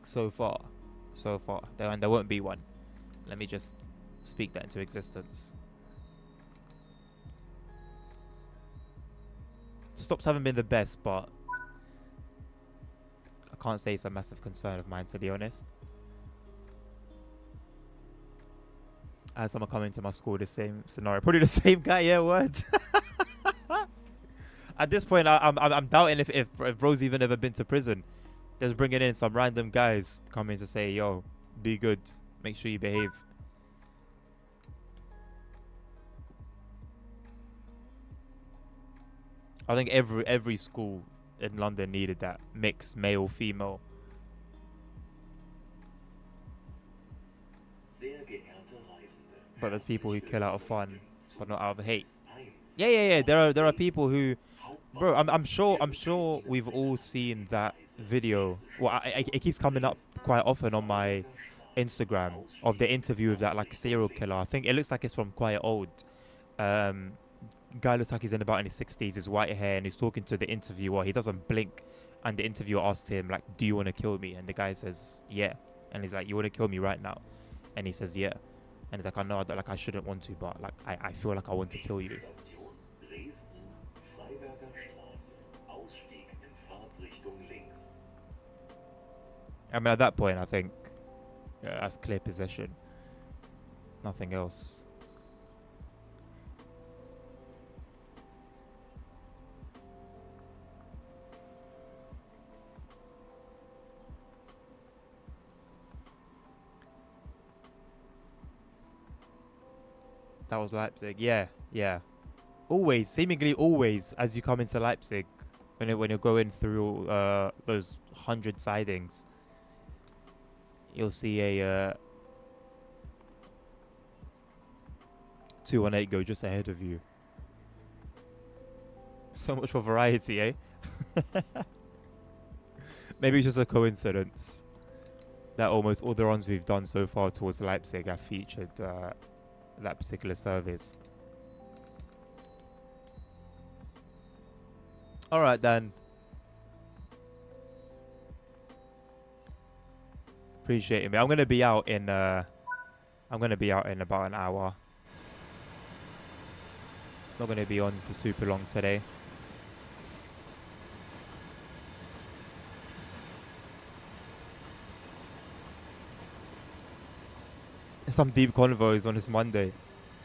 so far. And there won't be one. Let me just speak that into existence. Stops haven't been the best, but I can't say it's a massive concern of mine, to be honest. As someone coming to my school, the same scenario, probably the same guy. Yeah, word. At this point, I'm doubting if bro's even ever been to prison. Just bringing in some random guys coming to say, "Yo, be good, make sure you behave." I think every school in London needed that mix, male, female. But there's people who kill out of fun, but not out of hate. Yeah. There are people who, bro. I'm sure we've all seen that video. Well, it keeps coming up quite often on my Instagram of the interview of that like serial killer. I think it looks like it's from quite old. Guy looks like he's in about in his 60s, his white hair, and he's talking to the interviewer. He doesn't blink, and the interviewer asks him like, "Do you want to kill me?" And the guy says, "Yeah." And he's like, "You want to kill me right now?" And he says, "Yeah." And he's like, "I know, I shouldn't want to, but like I feel like I want to kill you." I mean, at that point, I think that's clear possession. Nothing else. That was Leipzig. Yeah. Always, seemingly always, as you come into Leipzig, when you're going through those 100 sidings, you'll see a 218 go just ahead of you. So much for variety, eh? Maybe it's just a coincidence that almost all the runs we've done so far towards Leipzig have featured that particular service. All right then. Appreciate it, man. I'm gonna be out in about an hour. Not gonna be on for super long today. Some deep convos on this Monday.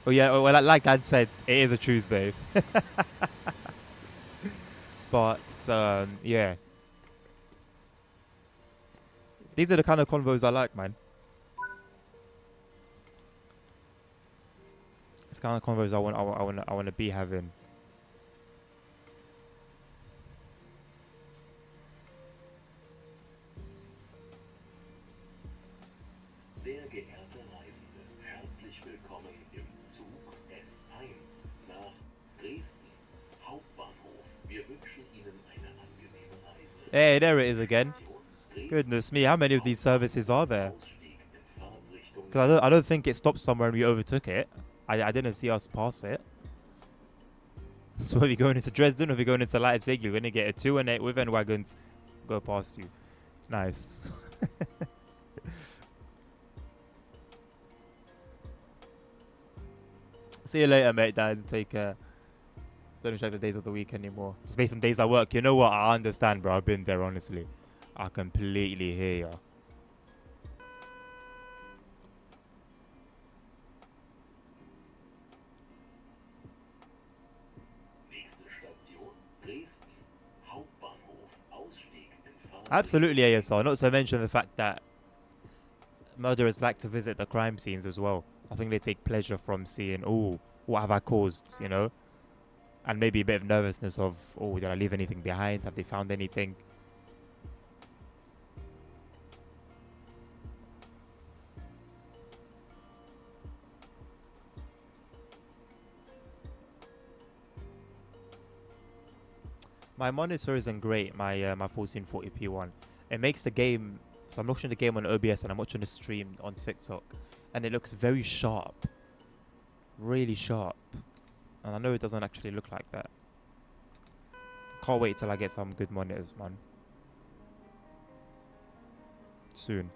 Oh yeah, well, like Dan said, it is a Tuesday. But yeah, these are the kind of convos I like, man. It's kind of convos I want to be having. Sehr geehrte Reisende, herzlich willkommen im Zug S1 nach Dresden Hauptbahnhof. Hey, there it is again. Goodness me, how many of these services are there? Because I don't think it stopped somewhere and we overtook it. I didn't see us pass it. So if you're going into Dresden or if you're going into Leipzig, you're going to get a 2 and 8 with N-Wagons go past you. Nice. See you later, mate, Dan. Take care. Don't check the days of the week anymore. It's based on days I work. You know what? I understand, bro. I've been there, honestly. I completely hear ya. Absolutely, ASR. Not to mention the fact that murderers like to visit the crime scenes as well. I think they take pleasure from seeing, oh, what have I caused, you know? And maybe a bit of nervousness of, oh, did I leave anything behind? Have they found anything? My monitor isn't great, my 1440p one. It makes the game, so I'm watching the game on OBS and I'm watching the stream on TikTok, and it looks very sharp. Really sharp. And I know it doesn't actually look like that. Can't wait till I get some good monitors, man. Soon.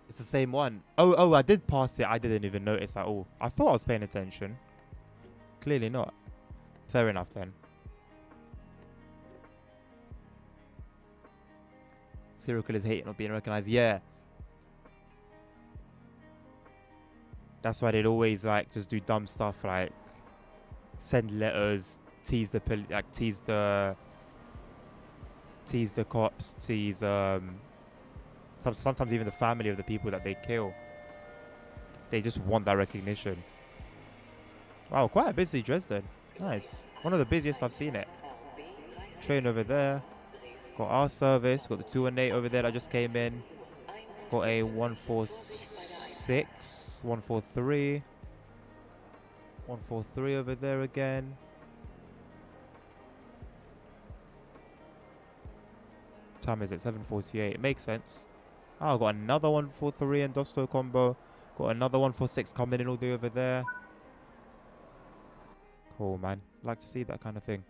It's the same one. Oh, I did pass it. I didn't even notice at all. I thought I was paying attention. Clearly not. Fair enough then. Serial killers hate not being recognized. Yeah. That's why they'd always like just do dumb stuff like send letters, tease the cops, tease sometimes even the family of the people that they kill. They just want that recognition. Wow, quite a busy Dresden. Nice. One of the busiest I've seen it. Train over there. Got our service. Got the 2 and 8 over there that just came in. Got a 146, 143. 143 over there again. Time is it? 7:48. It makes sense. Oh, got another 143 and Dosto combo. Got another 146 coming in all the way over there. Cool, man. Like to see that kind of thing.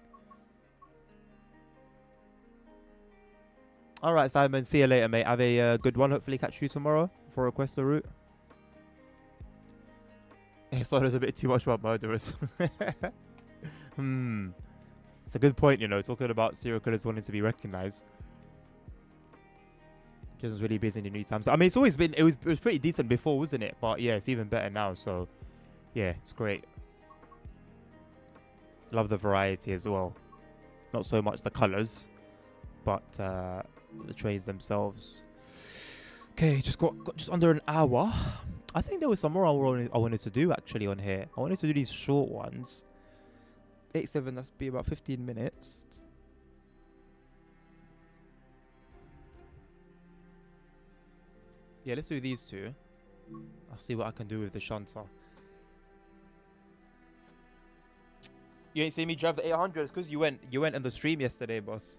All right, Simon. See you later, mate. Have a good one. Hopefully catch you tomorrow for Request a Route. I thought it was a bit too much about murderers. It's a good point, you know, talking about serial killers wanting to be recognized. Just was really busy in the new times. I mean, it's always been, it was pretty decent before, wasn't it? But yeah, it's even better now. So yeah, it's great. Love the variety as well. Not so much the colors, but the trains themselves. Okay, just got just under an hour. I think there was some more I wanted to do actually on here. I wanted to do these short ones. 8-7, that's be about 15 minutes. Yeah, let's do these two. I'll see what I can do with the shunter. You ain't seen me drive the 800s because you went on the stream yesterday, boss.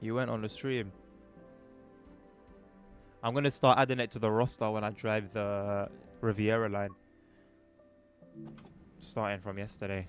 You went on the stream. I'm gonna start adding it to the roster when I drive the Riviera line. Starting from yesterday.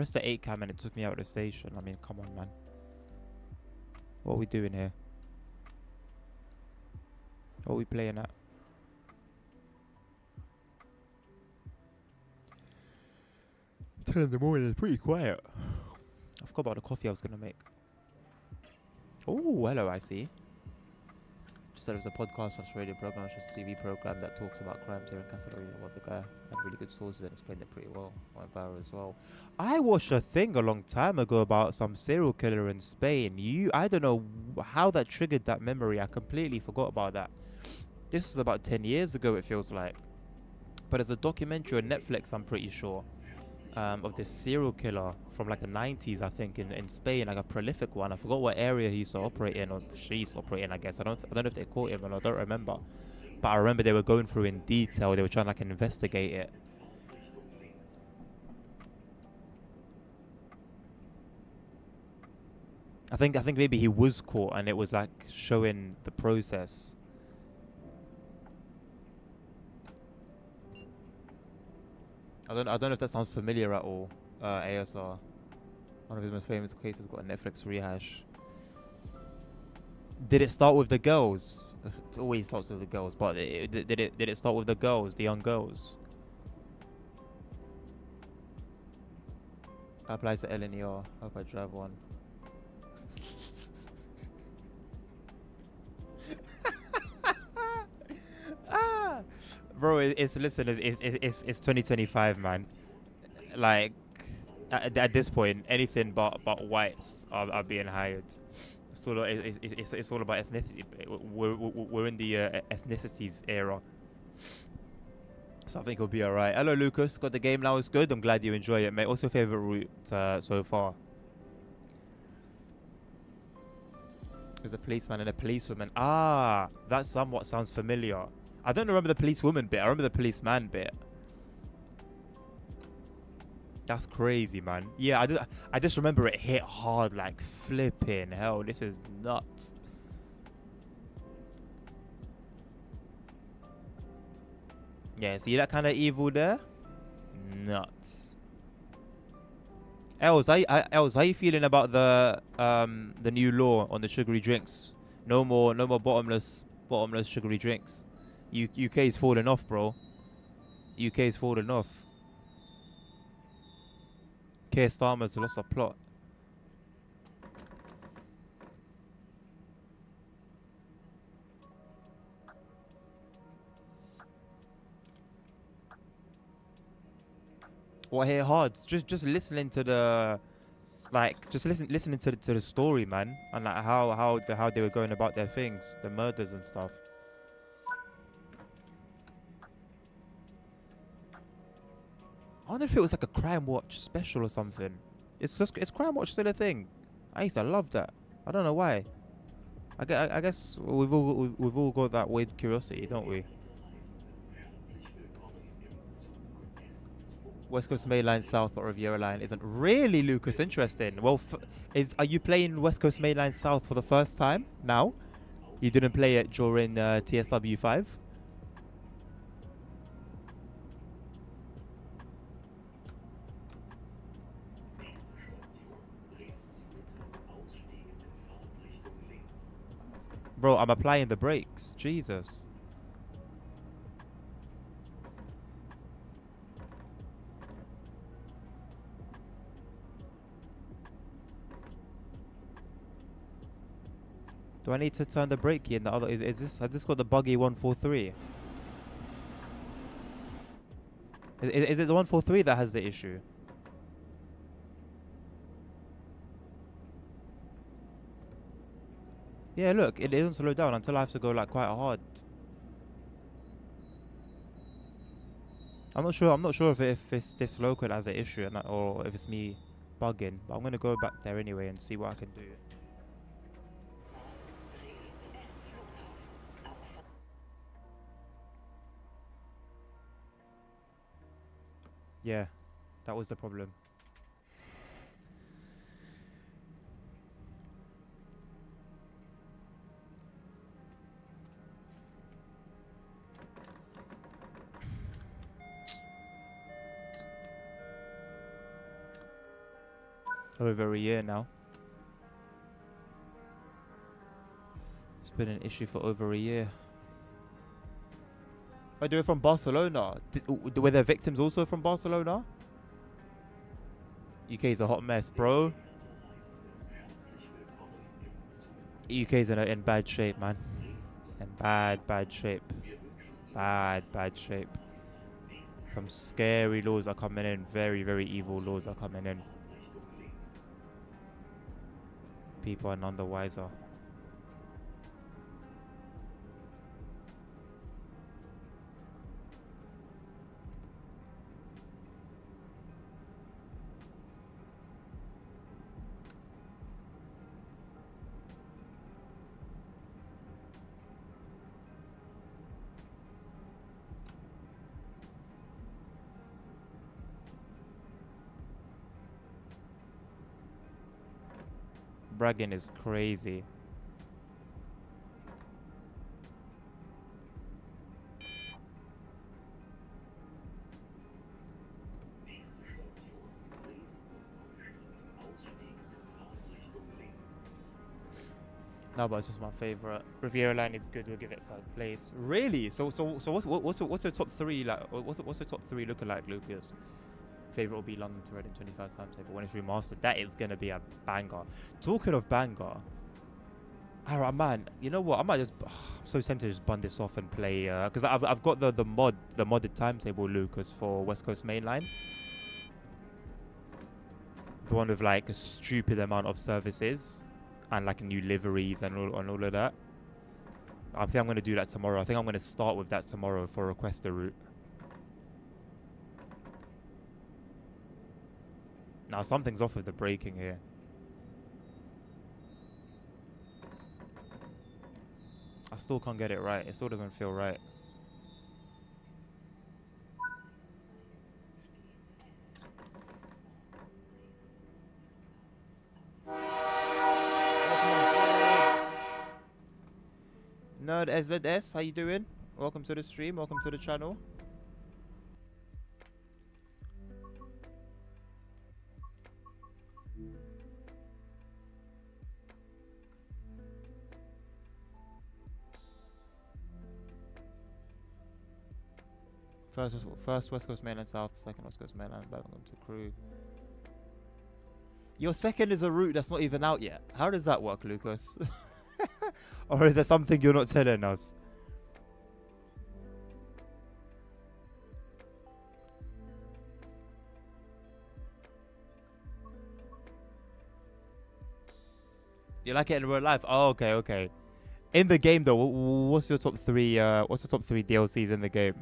pressed the 8 cam and it took me out of the station. I mean, come on, man. What are we doing here? What are we playing at? 10 in the morning is pretty quiet. I forgot about the coffee I was gonna make. Oh, hello, I see. Just said it was a podcast slash radio program, it's just a TV program that talks about crimes here in Catalonia. What the guy had really good sources and explained it pretty well. Went viral as well. I watched a thing a long time ago about some serial killer in Spain. I don't know how that triggered that memory. I completely forgot about that. This was about 10 years ago, it feels like. But there's a documentary on Netflix, I'm pretty sure, of this serial killer from like the 90s, I think, in Spain, like a prolific one. I forgot what area he used to operate in, or she used to operate in, I guess. I don't know if they caught him, and I don't remember. But I remember they were going through in detail. They were trying to like investigate it. I think maybe he was caught, and it was like showing the process. I don't know if that sounds familiar at all. ASR, one of his most famous cases, got a Netflix rehash. Did it start with the girls? It always starts with the girls, but did it start with the girls, the young girls? Applies to LNER. Hope I drive one. Bro, it's 2025, man. Like at this point, anything but whites are being hired. It's all about ethnicity. We're in the ethnicities era, so I think it'll be alright. Hello, Lucas. Got the game now. It's good. I'm glad you enjoy it, mate. What's your favorite route so far? There's a policeman and a policewoman. Ah, that somewhat sounds familiar. I don't remember the policewoman bit. I remember the policeman bit. That's crazy, man. Yeah, I just remember it hit hard, like flipping hell. This is nuts. Yeah, see that kind of evil there? Nuts. Els, how you feeling about the new law on the sugary drinks? No more bottomless sugary drinks. UK's falling off, bro. UK's falling off. Keir Starmer's lost a plot. What hit hard? Just listening to the, like, just listening to the story, man, and like how they were going about their things, the murders and stuff. I wonder if it was like a Crime Watch special or something. Is Crime Watch still a thing? I used to love that. I don't know why. I guess we've all got that weird curiosity, don't we? West Coast Main Line South, but Riviera Line isn't. Really, Lucas? Interesting. Well, are you playing West Coast Main Line South for the first time now? You didn't play it during TSW 5? Bro, I'm applying the brakes. Jesus. Do I need to turn the brake key in the other? Has this got the buggy 143? Is it the 143 that has the issue? Yeah, look, it doesn't slow down until I have to go like quite hard. I'm not sure if it's this local that has the issue or if it's me bugging. But I'm gonna go back there anyway and see what I can do. Yeah, that was the problem. over a year now. It's been an issue for over a year. I do it from Barcelona. Were there victims also from Barcelona? UK is a hot mess, bro. UK is in bad shape, man. In bad shape. Bad shape. Some scary laws are coming in. Very evil laws are coming in. People are none the wiser. Bragging is crazy. No, but it's just my favorite. Riviera Line is good. We'll give it third place. Really? So what's the top three like? What's the top three looking like, Lucas? Favorite will be London to Reading 21st timetable when it's remastered. That is gonna be a banger. Talking of banger, alright, man. You know what? I might just. I'm so tempted to just bun this off and play because I've got the modded timetable, Lucas, for West Coast Main Line. The one with like a stupid amount of services and like new liveries and all of that. I think I'm gonna do that tomorrow. I think I'm gonna start with that tomorrow for request a route. Now something's off with the braking here. I still can't get it right. It still doesn't feel right. Nerd SZS, how you doing? Welcome to the stream. Welcome to the channel. First West Coast Mainland South, second West Coast Mainland, welcome to Crew. Your second is a route that's not even out yet. How does that work, Lucas? Or is there something you're not telling us? You like it in real life? Oh, okay. In the game though, what's your top three? What's the top three DLCs in the game?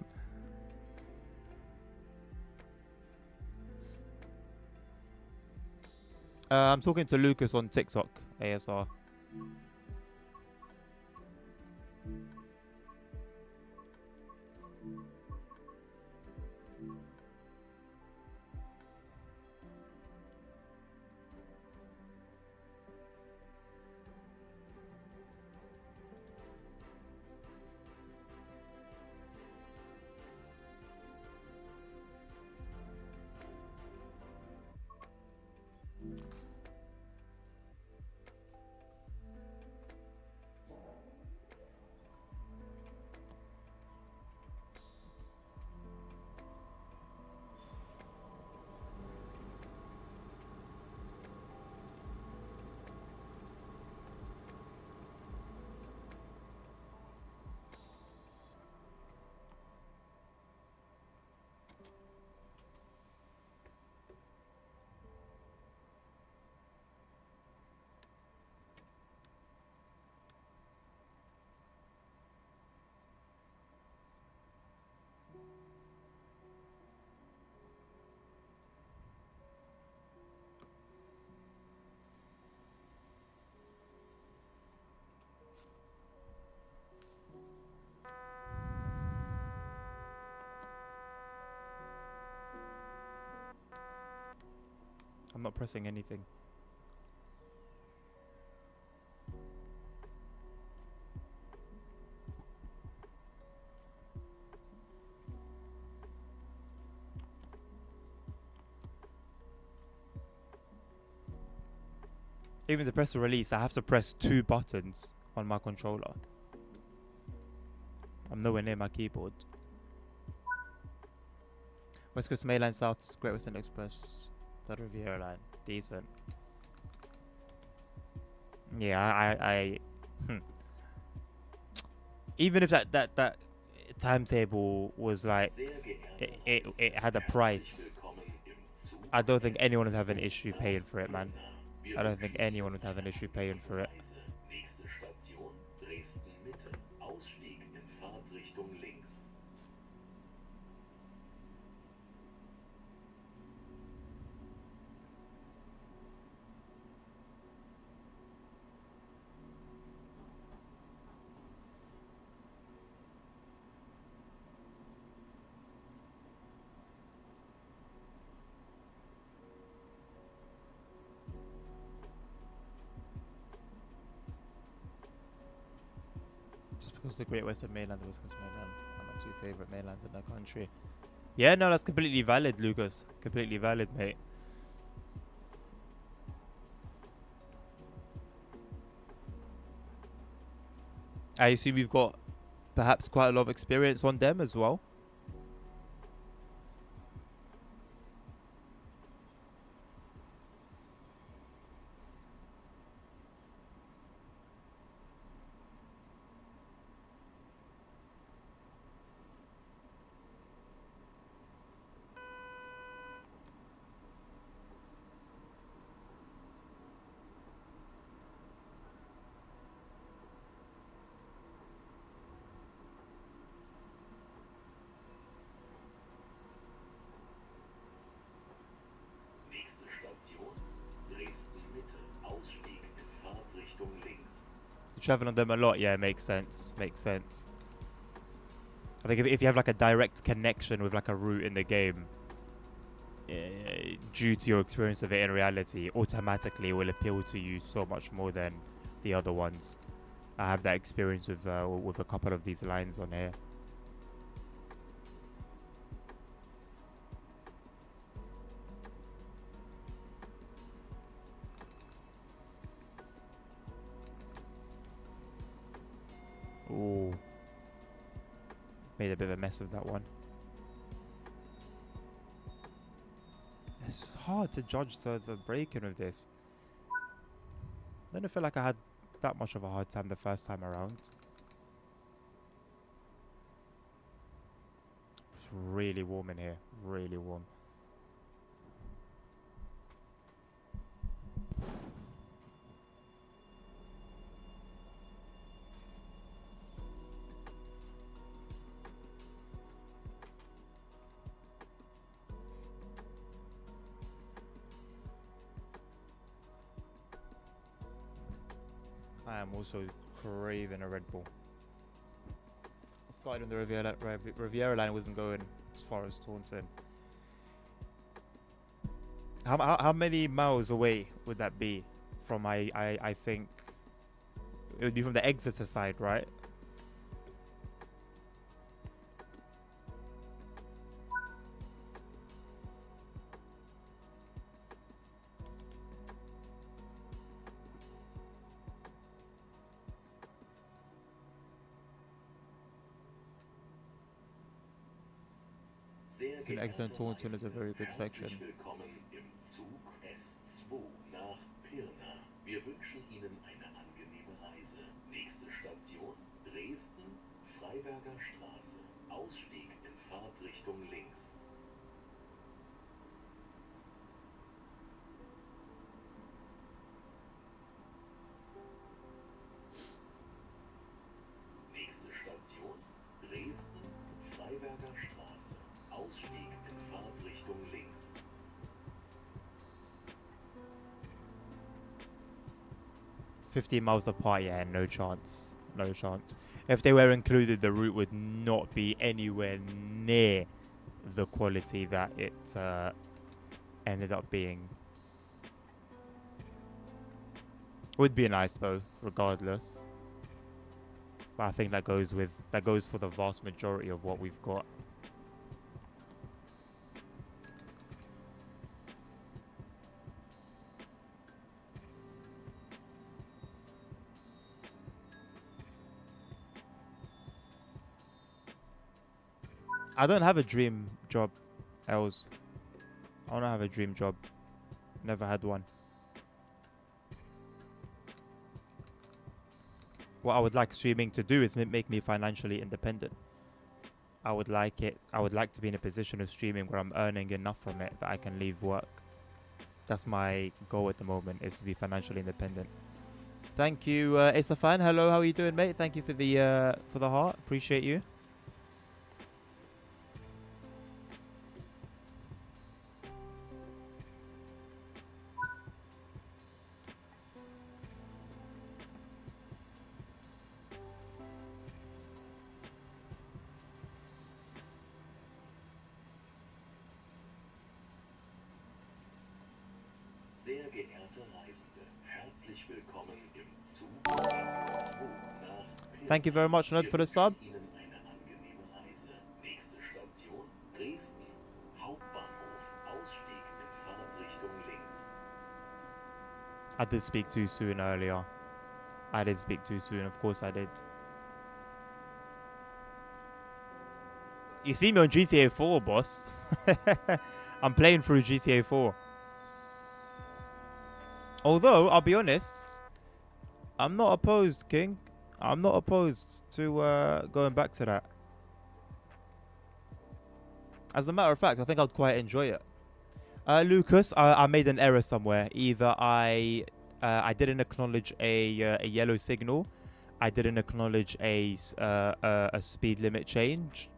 I'm talking to Lucas on TikTok, ASR. I'm not pressing anything. Even to press the release, I have to press 2 buttons on my controller. I'm nowhere near my keyboard. West Coast Main Line, South Great Western Express, Third Riviera Line, decent. Yeah, I even if that timetable was like it had a price, I don't think anyone would have an issue paying for it, man. I don't think anyone would have an issue paying for it. Nächste Station Dresden Mitte. Ausstieg in Fahrtrichtung links. Just because the Great Western Mainland, the West Coast Mainland are my 2 favorite mainlands in the country. Yeah, no, that's completely valid, Lucas. Completely valid, mate. I assume you've got perhaps quite a lot of experience on them as well. Nächste Station Dresden Mitte. Ausstieg in Fahrtrichtung links. You travel on them a lot, yeah, makes sense. Makes sense. I think if you have like a direct connection with like a route in the game, due to your experience of it in reality, automatically it will appeal to you so much more than the other ones. I have that experience with a couple of these lines on here. Ooh. Made a bit of a mess with that one. It's hard to judge the braking of this. I don't feel like I had that much of a hard time the first time around. It's really warm in here. Really warm. I am also craving a Red Bull. Started on the Riviera line wasn't going as far as Taunton. How many miles away would that be from I think it would be from the Exeter side, right? Sehr So Exeter and Taunton is a very good Herzlich section. willkommen im Zug S2 nach Pirna. Wir wünschen Ihnen eine angenehme Reise. Nächste Station Dresden, Freiberger Straße. Ausstieg in Fahrtrichtung links. Nächste Station Dresden, Freiberger Straße. Ausstieg in Fahrtrichtung links. $15 miles apart, yeah, no chance. No chance. If they were included, the route would not be anywhere near the quality that it ended up being. Would be nice though, regardless. But I think that goes for the vast majority of what we've got. I don't have a dream job, Els. I don't have a dream job. Never had one. What I would like streaming to do is make me financially independent. I would like to be in a position of streaming where I'm earning enough from it that I can leave work. That's my goal at the moment, is to be financially independent. Thank you, Isafan. Hello, how are you doing, mate? Thank you for the heart. Appreciate you. Sehr geehrte Reisende, herzlich willkommen im Zug S2 nach Thank you very much, Nod, for the sub. Ihnen eine angenehme Reise. Nächste Station Dresden. Hauptbahnhof. Ausstieg in Fahrtrichtung links. I did speak too soon earlier. I did speak too soon, of course I did. You see me on GTA 4, boss. I'm playing through GTA 4. Although, I'll be honest, I'm not opposed, King. I'm not opposed to going back to that. As a matter of fact, I think I'd quite enjoy it. Lucas, I made an error somewhere. Either I didn't acknowledge a yellow signal, I didn't acknowledge a speed limit change,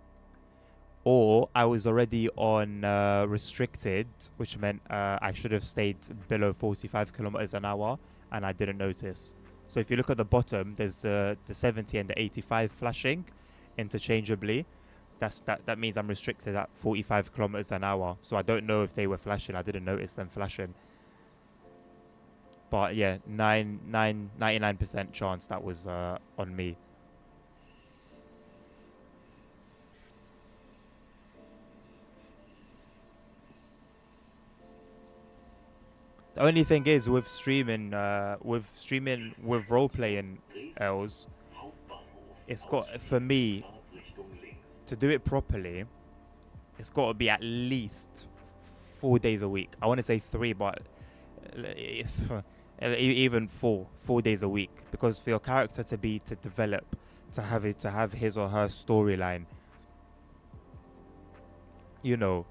or I was already on restricted, which meant I should have stayed below 45 kilometers an hour, and I didn't notice. So if you look at the bottom, there's the 70 and the 85 flashing interchangeably. That means I'm restricted at 45 kilometers an hour. So I don't know if they were flashing. I didn't notice them flashing. But yeah, 99% chance that was on me. The only thing is with streaming with role playing Els, it's got, for me, to do it properly, it's got to be at least 4 days a week. I want to say 3, but even 4 days a week, because for your character to develop, to have his or her storyline, you know,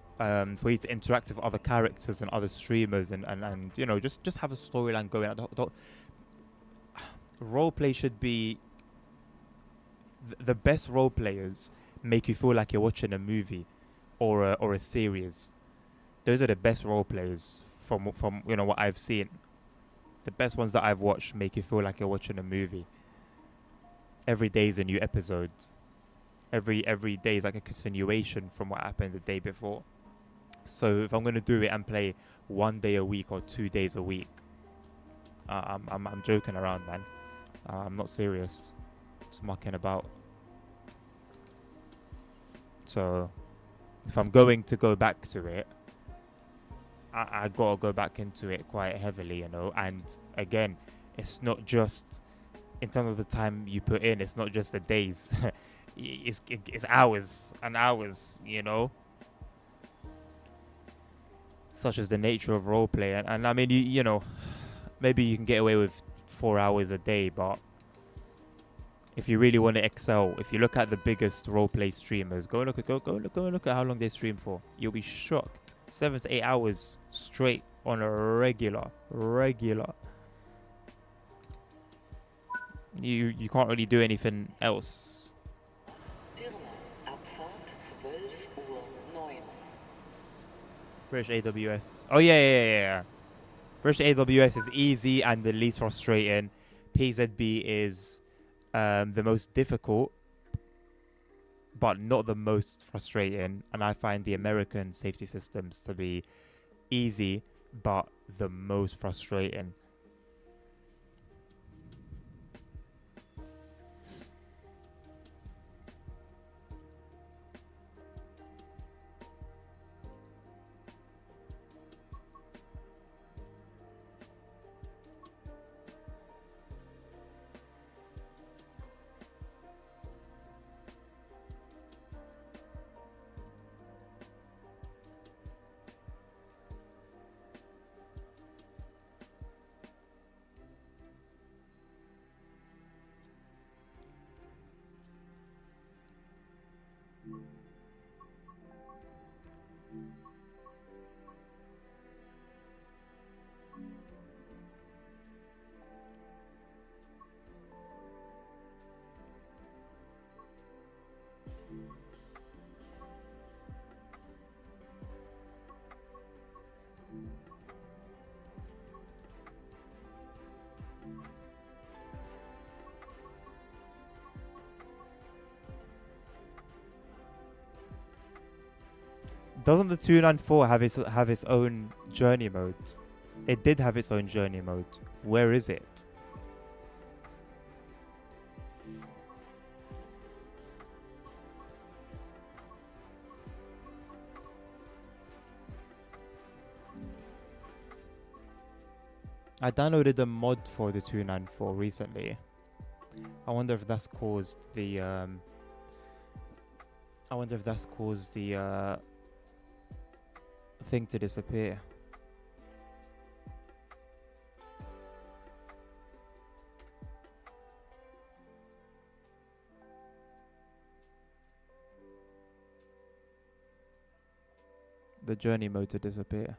for you to interact with other characters and other streamers, and you know, just have a storyline going. Roleplay should be the best role players make you feel like you're watching a movie or a series. Those are the best role players from you know what I've seen. The best ones that I've watched make you feel like you're watching a movie. Every day is a new episode. Every day is like a continuation from what happened the day before. So if I'm gonna do it and play 1 day a week or 2 days a week, I'm joking around, man. I'm not serious. Just mucking about. So if I'm going to go back to it, I gotta go back into it quite heavily, you know. And again, it's not just in terms of the time you put in. It's not just the days. it's hours and hours, you know. Such as the nature of roleplay, and I mean, you know, maybe you can get away with 4 hours a day, but if you really want to excel, if you look at the biggest roleplay streamers, go look at how long they stream for. You'll be shocked. 7 to 8 hours straight on a regular. You can't really do anything else. British AWS. Oh yeah. British AWS is easy and the least frustrating. PZB is the most difficult, but not the most frustrating. And I find the American safety systems to be easy, but the most frustrating. Doesn't the 294 have its own journey mode? It did have its own journey mode. Where is it? I downloaded a mod for the 294 recently. I wonder if that's caused the thing to disappear. The journey mode to disappear.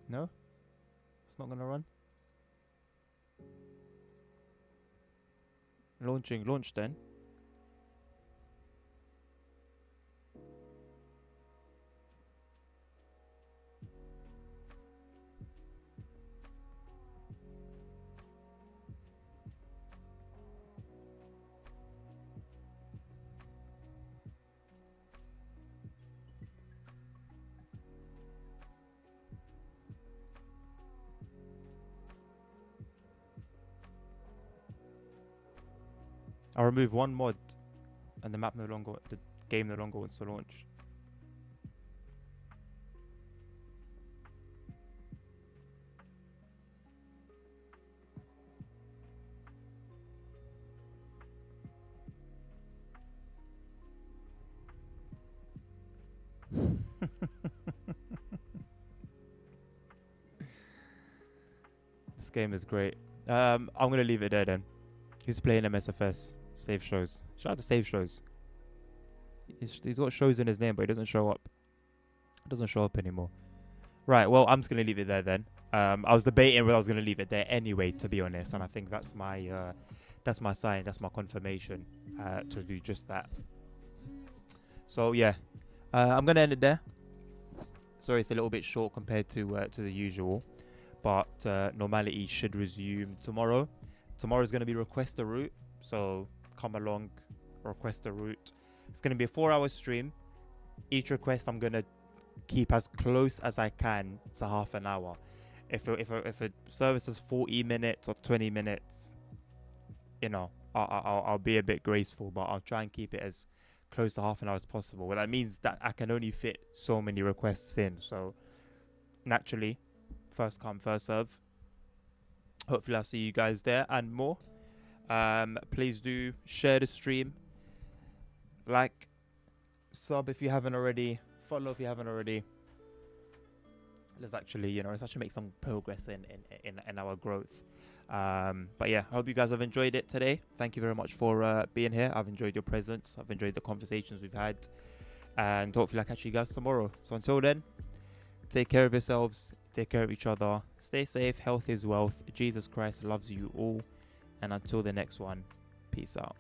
No? It's not gonna run? Launch then. I'll remove one mod and the game no longer wants to launch. This game is great. I'm gonna leave it there then. Who's playing MSFS? Save shows. Shout out to Save shows. He's got shows in his name, but he doesn't show up. It doesn't show up anymore. Right. Well, I'm just gonna leave it there then. I was debating whether I was gonna leave it there anyway, to be honest, and I think that's my sign. That's my confirmation to do just that. So yeah, I'm gonna end it there. Sorry, it's a little bit short compared to the usual, but normality should resume tomorrow. Tomorrow is gonna be request a route, so come along, request a route. It's gonna be a 4-hour stream. Each request I'm gonna keep as close as I can to half an hour. If a service is 40 minutes or 20 minutes, you know, I'll be a bit graceful, but I'll try and keep it as close to half an hour as possible. Well, that means that I can only fit so many requests in. So naturally, first come, first serve. Hopefully I'll see you guys there and more. Please do share the stream, like, sub if you haven't already, follow if you haven't already. Let's actually make some progress in our growth. But yeah, I hope you guys have enjoyed it today. Thank you very much for being here. I've enjoyed your presence. I've enjoyed the conversations we've had, and hopefully I'll catch you guys tomorrow. So until then, take care of yourselves, take care of each other, stay safe. Health is wealth. Jesus Christ loves you all, and until the next one, peace out.